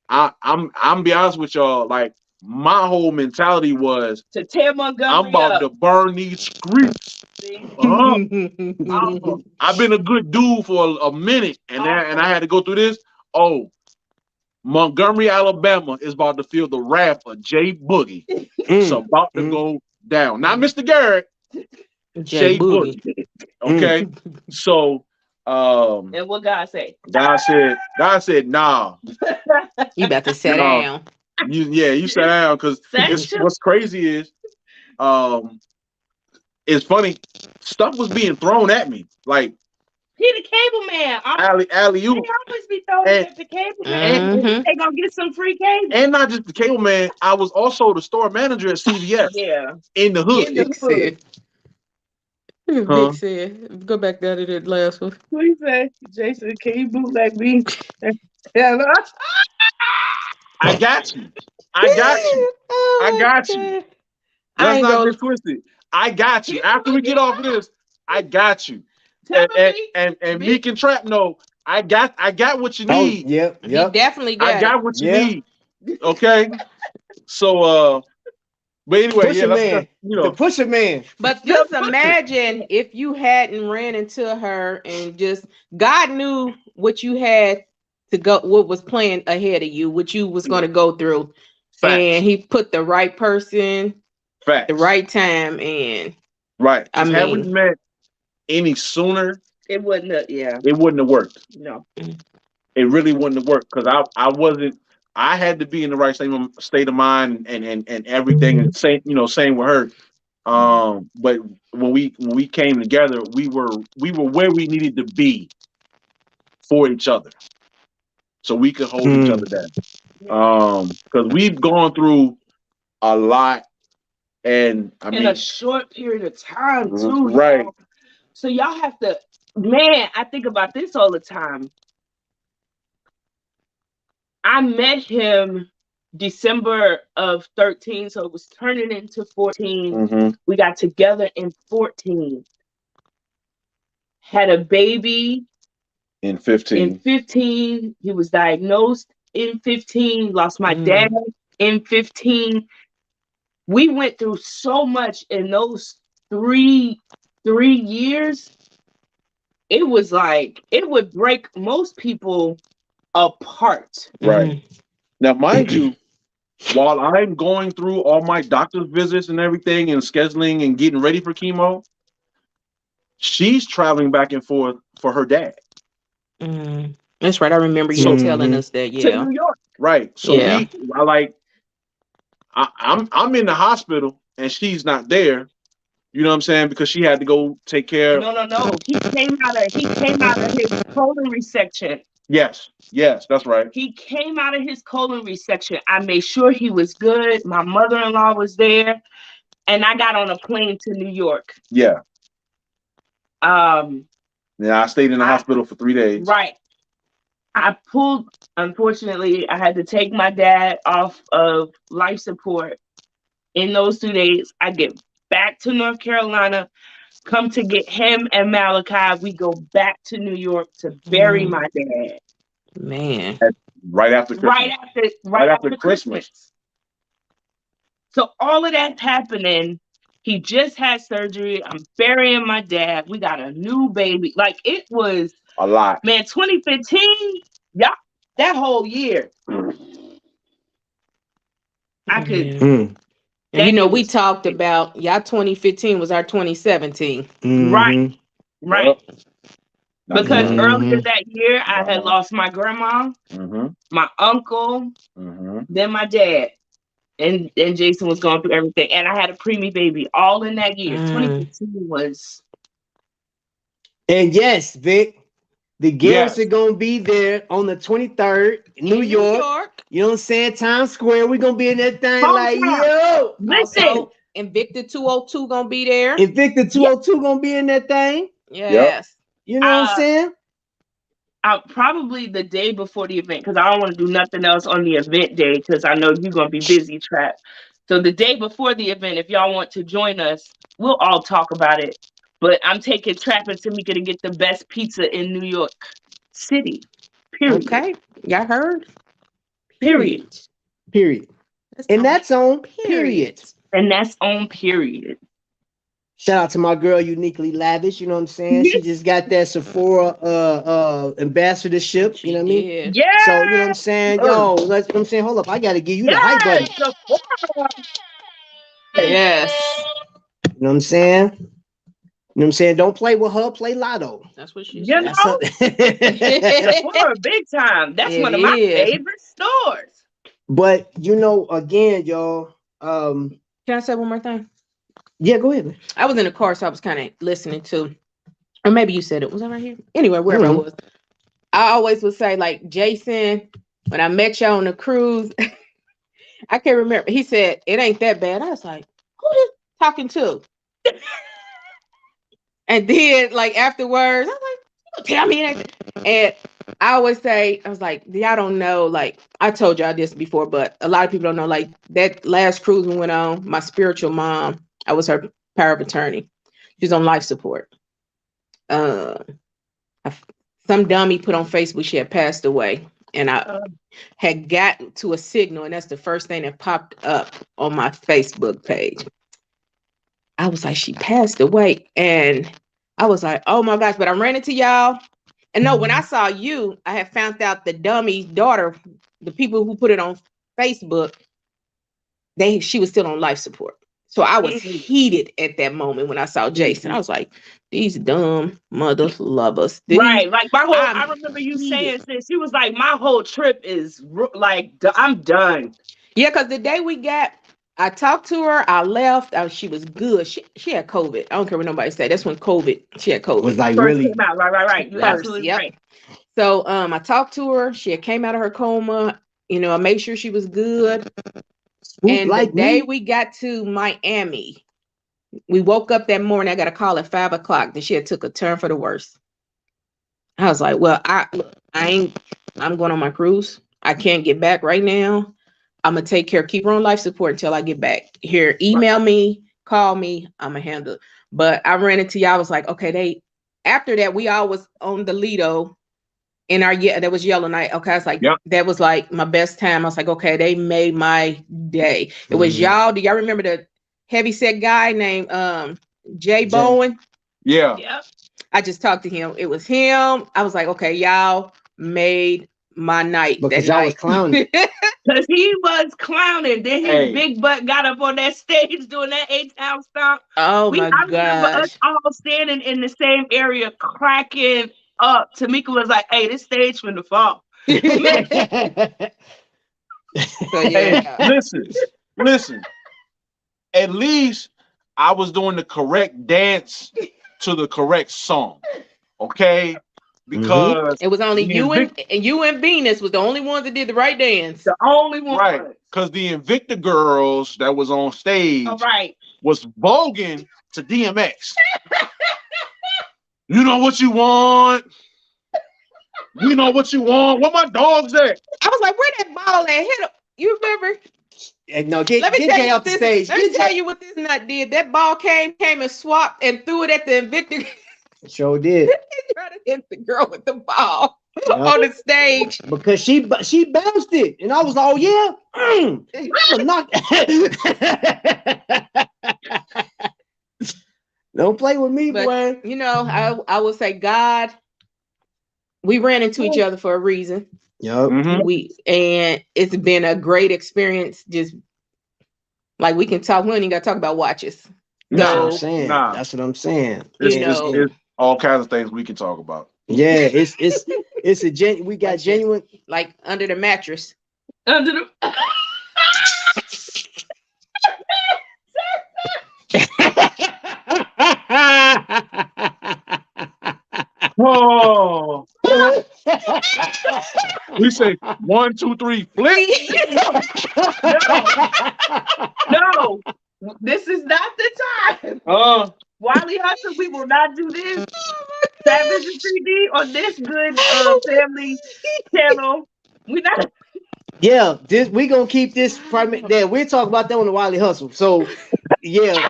I'm be honest with y'all, like my whole mentality was to tear Montgomery I'm about to burn these streets up. I've been a good dude for a minute, and I had to go through this. Oh, Montgomery, Alabama is about to feel the wrath of Jay Boogie. It's about to go down. Not Mr. Garrett. Jay Boogie. Okay. So and what God say? God said, nah. You about to sit down. You sat down because what's crazy is it's funny, stuff was being thrown at me. Like he the cable man. Alley-oop. They always be throwing at the cable man. They gonna get some free cable. And not just the cable man, I was also the store manager at CVS. Yeah. In the hood. Vic said, go back down to that last one. What you say? Jason, can you bootleg me? I got you. Let's not get twisted. I got you. After we get off of this, I got you. And Meek and Trap know I got what you need. Oh, yep. He definitely got I got what you need. Okay. So but anyway, the pusher man. But just imagine if you hadn't ran into her and just God knew what you had to go, what was playing ahead of you, what you was going to go through. Facts. And he put the right person, the right time, and right. Had we met any sooner, it wouldn't have, it wouldn't have worked. No. It really wouldn't have worked because I had to be in the right state of mind and everything, and same with her. But when we came together, we were where we needed to be for each other, so we could hold each other down. Because we've gone through a lot, and in a short period of time too, right? Y'all. So y'all have to, man. I think about this all the time. I met him December of 13, so it was turning into 14. We got together in 14. Had a baby in 15. In 15, he was diagnosed in 15. Lost my dad in 15. We went through so much in those three years. It was like it would break most people apart. Right. Now, mind you, while I'm going through all my doctor's visits and everything and scheduling and getting ready for chemo, she's traveling back and forth for her dad. That's right. I remember you telling us that. Yeah. To New York. Right. So I'm in the hospital and she's not there. You know what I'm saying? Because she had to go take care. No. He came out of his colon resection. Yes, that's right. He came out of his colon resection. I made sure he was good. My mother-in-law was there, and I got on a plane to New York. Yeah. Yeah, I stayed in the hospital for 3 days. Right. Unfortunately, I had to take my dad off of life support in those 2 days. I get back to North Carolina, come to get him and Malachi. We go back to New York to bury my dad. Man. Right after Christmas. Right after Christmas. So all of that's happening. He just had surgery. I'm burying my dad. We got a new baby. Like, it was a lot. Man, 2015, yeah, that whole year. I could. And we talked about 2015 was our 2017. Right. Because earlier that year, I had lost my grandma, my uncle, then my dad. And Jason was going through everything. And I had a preemie baby all in that year. 2015 was. And yes, Vic, The Garrets are gonna be there on the 23rd, New York. You know what I'm saying? Times Square. We're gonna be in that thing like, yo. Listen. Also, Invicta 202 gonna be there. Invicta 202 gonna be in that thing. Yes. You know what I'm saying? Probably the day before the event, because I don't want to do nothing else on the event day, because I know you're gonna be busy, Trap. So the day before the event, if y'all want to join us, we'll all talk about it. But I'm taking Trap and Tamika to get the best pizza in New York City. Period. Okay, y'all heard? Period. And that's on period. And that's on period. Shout out to my girl, Uniquely Lavish. You know what I'm saying? She just got that Sephora ambassadorship. You know what I mean? Yeah. So you know what I'm saying? Yo, let's. I'm saying, hold up, I gotta give you the hype button. Yes. You know what I'm saying? You know what I'm saying? Don't play with her, play Lotto. That's what she said. Sephora, big time. That's one of my favorite stores. But you know, again, y'all. Can I say one more thing? Yeah, go ahead. I was in the car, so I was kind of listening to, or maybe you said it. Was I right here? Anyway, wherever I was. I always would say, like, Jason, when I met y'all on the cruise, I can't remember. He said, it ain't that bad. I was like, who is talking to? And then, like, afterwards, I was like, tell me anything. And I always say, I was like, y'all don't know, like, I told y'all this before, but a lot of people don't know, like, that last cruise we went on, my spiritual mom, I was her power of attorney. She's on life support. Some dummy put on Facebook she had passed away. And I had got to a signal, and that's the first thing that popped up on my Facebook page. I was like, she passed away. And I was like, oh my gosh, but I ran into y'all. And no, when I saw you, I had found out the dummy's daughter, the people who put it on Facebook, she was still on life support. So I was heated at that moment when I saw Jason. I was like, these dumb mother lovers. Right. Like I remember you saying this. She was like, my whole trip is like, I'm done. Yeah, because the day I talked to her, I left. She was good. She had COVID. I don't care what nobody said. That's when she had COVID. It was like really came out. Right. You're absolutely right. So I talked to her. She had came out of her coma. You know, I made sure she was good. And like the day we got to Miami, we woke up that morning. I got a call at 5:00 that she had took a turn for the worse. I was like, well, I'm going on my cruise. I can't get back right now. I'm going to take care, keep her on life support until I get back. Here, email me, call me, I'm going to handle it. But I ran into y'all, I was like, okay, after that, we all was on the Lido in our, that was Yellow Night. Okay, I was like, that was like my best time. I was like, okay, they made my day. It was y'all. Do y'all remember the heavyset guy named Jay Bowen? Yeah. I just talked to him. It was him. I was like, okay, y'all made my night. Because I was clowning. Because he was clowning. Then his big butt got up on that stage doing that 8-town stomp. Oh my I remember us all standing in the same area cracking up. Tamika was like, hey, this stage finna fall. So, yeah. Hey, listen. At least I was doing the correct dance to the correct song. Okay? Because it was only you and Venus was the only ones that did the right dance. The only one. Right. Because the Invicta girls that was on stage was voguing to DMX. You know what you want? You know what you want? Where my dogs at? I was like, where that ball at? Hit him. You remember? No, get Jay off the stage. Let me tell you what this nut did. That ball came and swapped and threw it at the Invicta. Sure did. He tried to hit the girl with the ball on the stage because she bounced it, and I was like, "Oh yeah, I'm knock." Don't play with me, boy. You know, I will say, God, we ran into each other for a reason. Yep. And it's been a great experience. Just like we can talk, we don't even got to talk about watches. That's what I'm saying. That's what I'm saying. It's all kinds of things we can talk about. Yeah, it's a we got genuine, like under the mattress. Under the oh, We say 1, 2, 3, flip. No, this is not the time. Wiley Hudson, we will not do this. Savage and 3D on this good family channel. We not. Yeah, we gonna keep this there. We'll talk about that on the Wiley Hustle. So yeah,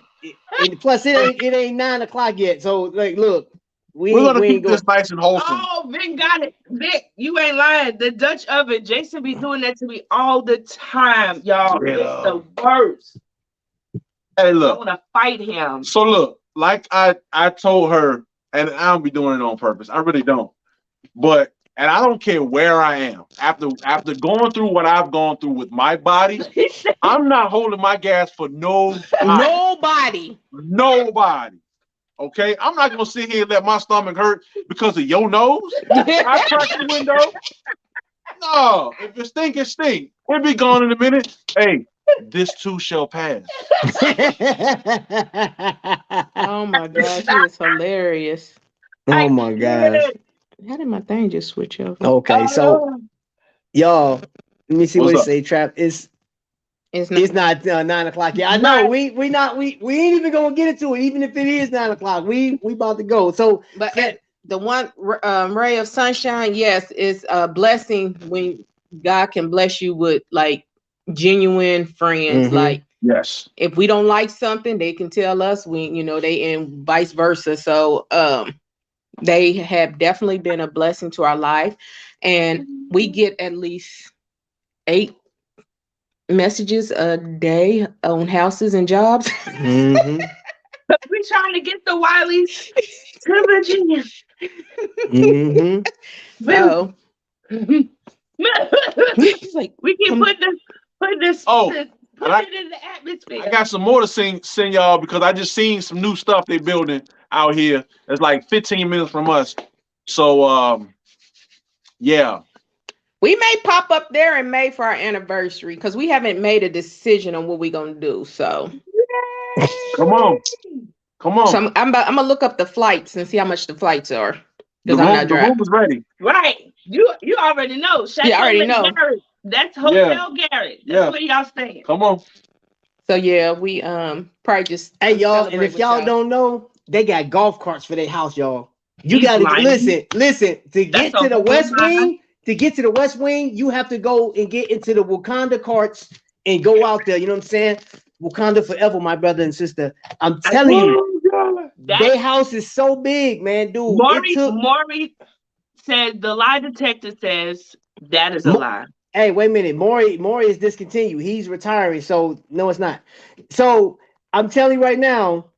and plus it ain't 9 o'clock yet. So like, look, we're gonna keep this nice and wholesome. Oh, Vic got it. Vic, you ain't lying. The Dutch oven, Jason be doing that to me all the time, y'all. Yeah. It's the worst. Hey, look, I want to fight him. So look, like I told her, and I don't be doing it on purpose. I really don't. But and I don't care where I am. After going through what I've gone through with my body, I'm not holding my gas for nobody. Okay? I'm not gonna sit here and let my stomach hurt because of your nose. I crack the window. No, if it stink, it stink. We'll be gone in a minute. Hey, this too shall pass. Oh my gosh, he is hilarious. Oh my gosh. How did my thing just switch over? Okay, so y'all, let me see what it say. Trap it's not 9 o'clock. Yeah, I know. We ain't even gonna get into it. Even if it is 9 o'clock, we about to go. So, but the one ray of sunshine, yes, it's a blessing when God can bless you with like genuine friends. Mm-hmm. Like, yes, if we don't like something, they can tell us. They and vice versa. So, they have definitely been a blessing to our life, and we get at least 8 messages a day on houses and jobs. Mm-hmm. We trying to get the Wileys to Virginia. Mm-hmm. So like, we can put this. Put it in the atmosphere. I got some more to send y'all because I just seen some new stuff they building out here. It's like 15 minutes from us. So yeah. We may pop up there in May for our anniversary because we haven't made a decision on what we're gonna do. So come on. So I'm gonna look up the flights and see how much the flights are. The room is ready. Right. You already know. Yeah, I already know. Garrett. That's Hotel Garrett. That's where y'all staying. Come on. So yeah, we probably just y'all, and if y'all don't know, they got golf carts for their house, y'all. You gotta listen to get to the West Wing. To get to the West Wing, you have to go and get into the Wakanda carts and go out there. You know what I'm saying? Wakanda forever, my brother and sister. I'm telling you, their house is so big, man, dude. Maury said the lie detector says that is a lie. Hey, wait a minute. Maury is discontinued. He's retiring, so no, it's not. So I'm telling you right now,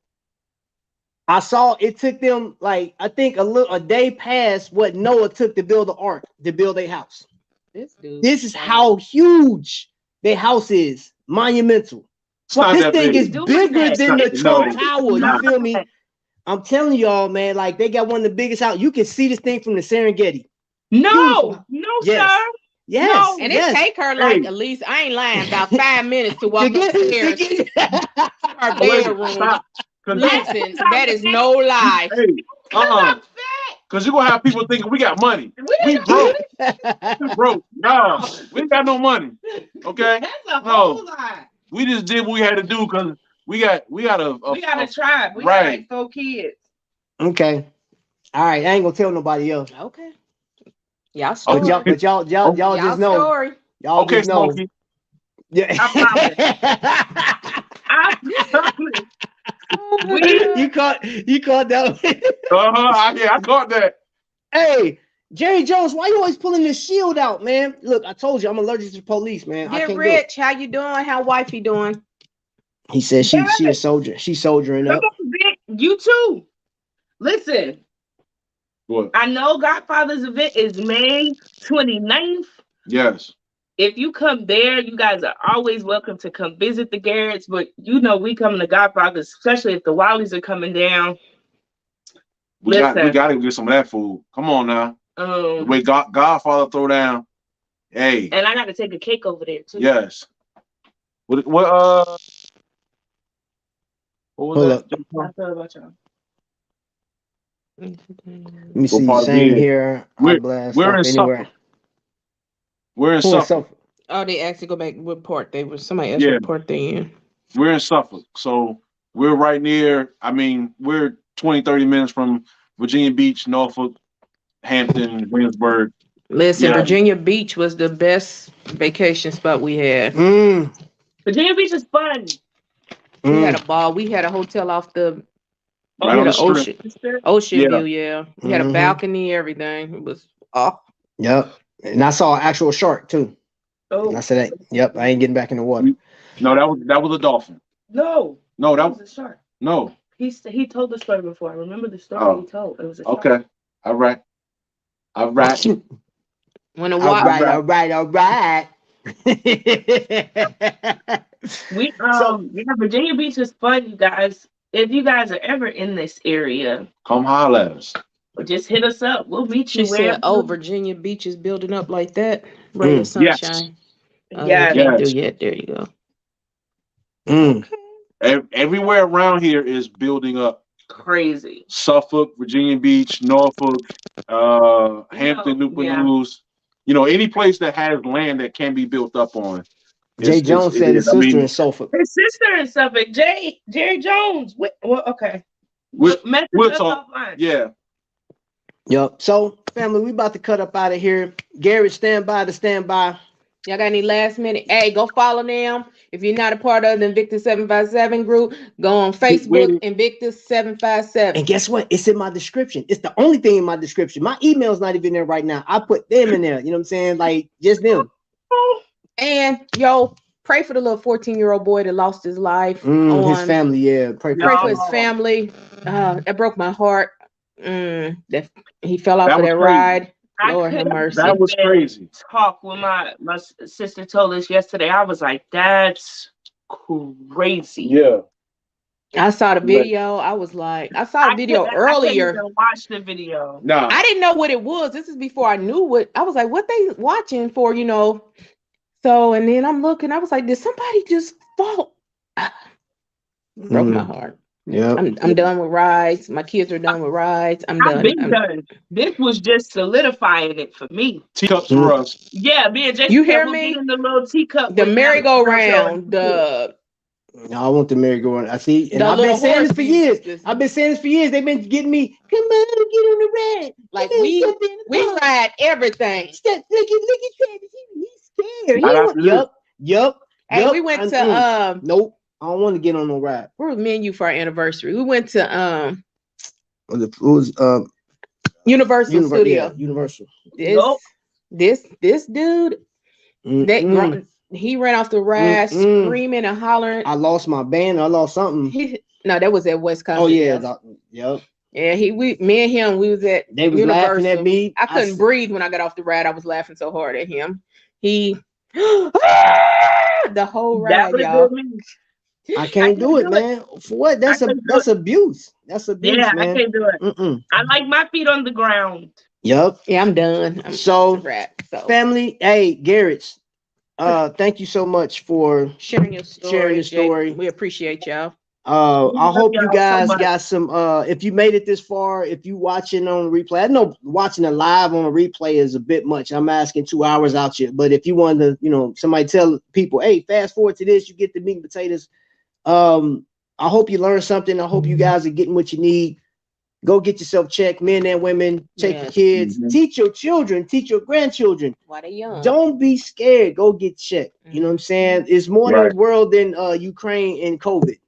I saw it took them like I think a day past what Noah took to build the ark, to build a house. This is how huge their house is, monumental. But this thing is bigger than the Trump Tower. You feel me? I'm telling y'all, man. Like they got one of the biggest houses. You can see this thing from the Serengeti. No, yes. Sir. Yes, no. And it take her like at least I ain't lying about 5 minminutes to walk upstairs to her bedroom. Listen, that is no lie. Hey, because you're gonna have people thinking we got money. We broke. We broke. No, we ain't got no money. Okay. That's a whole lie. We just did what we had to do because we got a tribe. We got like 4 kids. Okay. All right. I ain't gonna tell nobody else. Okay. Y'all story. But y'all just know. Story. Y'all okay, just know. Smokey. Yeah. I promise. You caught that. I caught that. Hey, Jerry Jones, why you always pulling this shield out, man? Look, I told you I'm allergic to police, man. Get rich. How you doing? How wifey doing? He said she a soldier. She's soldiering up. Come on, Vic. You too. Listen. What? I know Godfather's event is May 29th. Yes. If you come there, you guys are always welcome to come visit the Garretts. But we coming to Godfather's, especially if the Wileys are coming down. We got to get some of that food. Come on now. The way Godfather throw down. Hey. And I got to take a cake over there too. Yes. What was that? I thought about y'all. Let me see. Same here. We're in anywhere. We're in Suffolk. Oh, they asked to go back. What part they were? Somebody asked what part they in. We're in Suffolk, so we're right near. I mean, we're 20, 30 minutes from Virginia Beach, Norfolk, Hampton, Williamsburg. Listen, Virginia Beach was the best vacation spot we had. Virginia Beach is fun. We had a ball. We had a hotel off the right on the ocean view. Yeah, we had a balcony, everything. It was Yep, and I saw an actual shark too. Oh, and I said, "Yep, I ain't getting back in the water." No, that was a dolphin. No, that was a shark. No, he told the story before. I remember the story he told. It was a shark. Okay, all right. When all right. We Virginia Beach is fun, you guys. If you guys are ever in this area, come holler at us. Or just hit us up. We'll meet you. She said, "Oh, Virginia Beach is building up like that. Ray of sunshine." Yes. Can't do yet. There you go. Okay. Everywhere around here is building up. Crazy. Suffolk, Virginia Beach, Norfolk, Hampton, Newport News. You know, any place that has land that can be built up on. Jay Jones said his sister in Suffolk. His sister in Suffolk. Jerry Jones. Well, okay. We'll talk. Yeah. Yep. So, family, we about to cut up out of here. Garrett, stand by. Y'all got any last minute? Hey, go follow them. If you're not a part of the Invictus 757 group, go on Facebook, Invictus 757. And guess what? It's in my description. It's the only thing in my description. My email's not even there right now. I put them in there. You know what I'm saying? Like, just them. And pray for the little 14-year-old boy that lost his life. His family, yeah. Pray for his family. That broke my heart. That he fell off of that ride. Lord have mercy. That was crazy. Talk when my sister told us yesterday. I was like, that's crazy. Yeah. I saw the video. I was like, I saw the video earlier. I couldn't even watch the video. No. I didn't know what it was. This is before I knew what. I was like, what they watching for, So, and then I'm looking, I was like, did somebody just fall? Broke my heart. Yeah, I'm done with rides. My kids are done with rides. I'm done. This was just solidifying it for me. Teacups for us. Yeah, me and Jason. You hear me? In the little teacup. The merry-go-round. No, I want the merry-go-round. I see, and I've been saying this for years. They've been getting me. Come on, get on the ride. Like we ride everything. Look at Travis. He's scared. Yup. Hey, we went to Nope. I don't want to get on no ride. Where was me and you for our anniversary? We went to it was Universal Studio. Yeah, Universal. This dude, he ran off the ride screaming and hollering. I lost my band. I lost something. No, that was at Wisconsin. Oh yeah, yep. Yeah, me and him, we was at They was Universal. Laughing at me. I couldn't breathe when I got off the ride. I was laughing so hard at him. He the whole ride, y'all. I can't do it, man. For what? That's abuse. That's abuse, man. I can't do it. I like my feet on the ground. Yep. Yeah, I'm done. So, family, hey, Garrett's, thank you so much for sharing your story. We appreciate y'all. I hope you guys got some. If you made it this far, if you watching on replay, I know watching it live on a replay is a bit much. I'm asking 2 hours out you, but if you want to, somebody tell people, hey, fast forward to this, you get the meat and potatoes. I hope you learned something. I hope you guys are getting what you need. Go get yourself checked, men and women. Check your kids. Teach your children. Teach your grandchildren. While they're young. Don't be scared. Go get checked. You know what I'm saying? It's more in the world than Ukraine and COVID.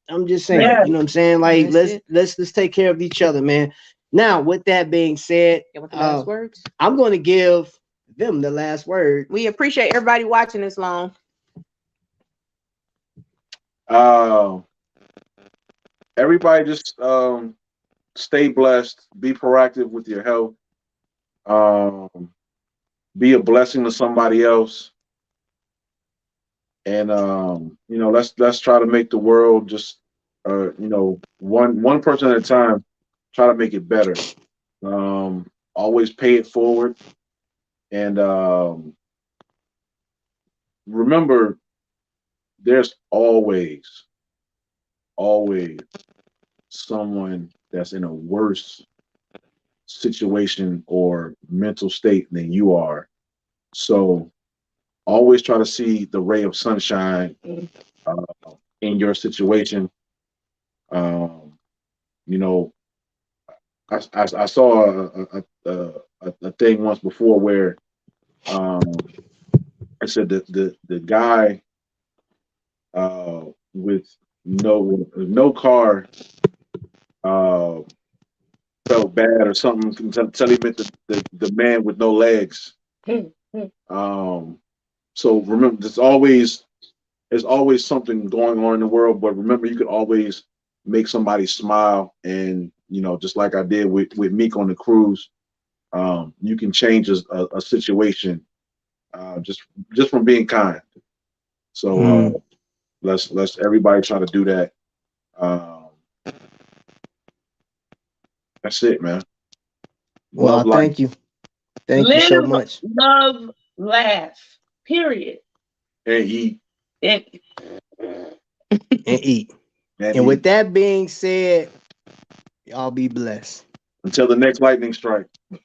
I'm just saying. You know what I'm saying? Like let's take care of each other, man. Now, with that being said, last words? I'm going to give them the last word. We appreciate everybody watching this long. Everybody just stay blessed, be proactive with your health, be a blessing to somebody else, and let's try to make the world just one person at a time, try to make it better. Always pay it forward, and remember, there's always someone that's in a worse situation or mental state than you are. So always try to see the ray of sunshine in your situation. You know, I saw a thing once before where I said that the guy with no car felt bad or something until he met the man with no legs. So remember, there's always something going on in the world, but remember, you can always make somebody smile. And just like I did with Meek on the cruise, you can change a situation just from being kind. So let's everybody try to do that. That's it, man. Well, Love thank you. Thank you so much. Love, laugh, period. And eat. And eat. And with that being said, y'all be blessed. Until the next lightning strike.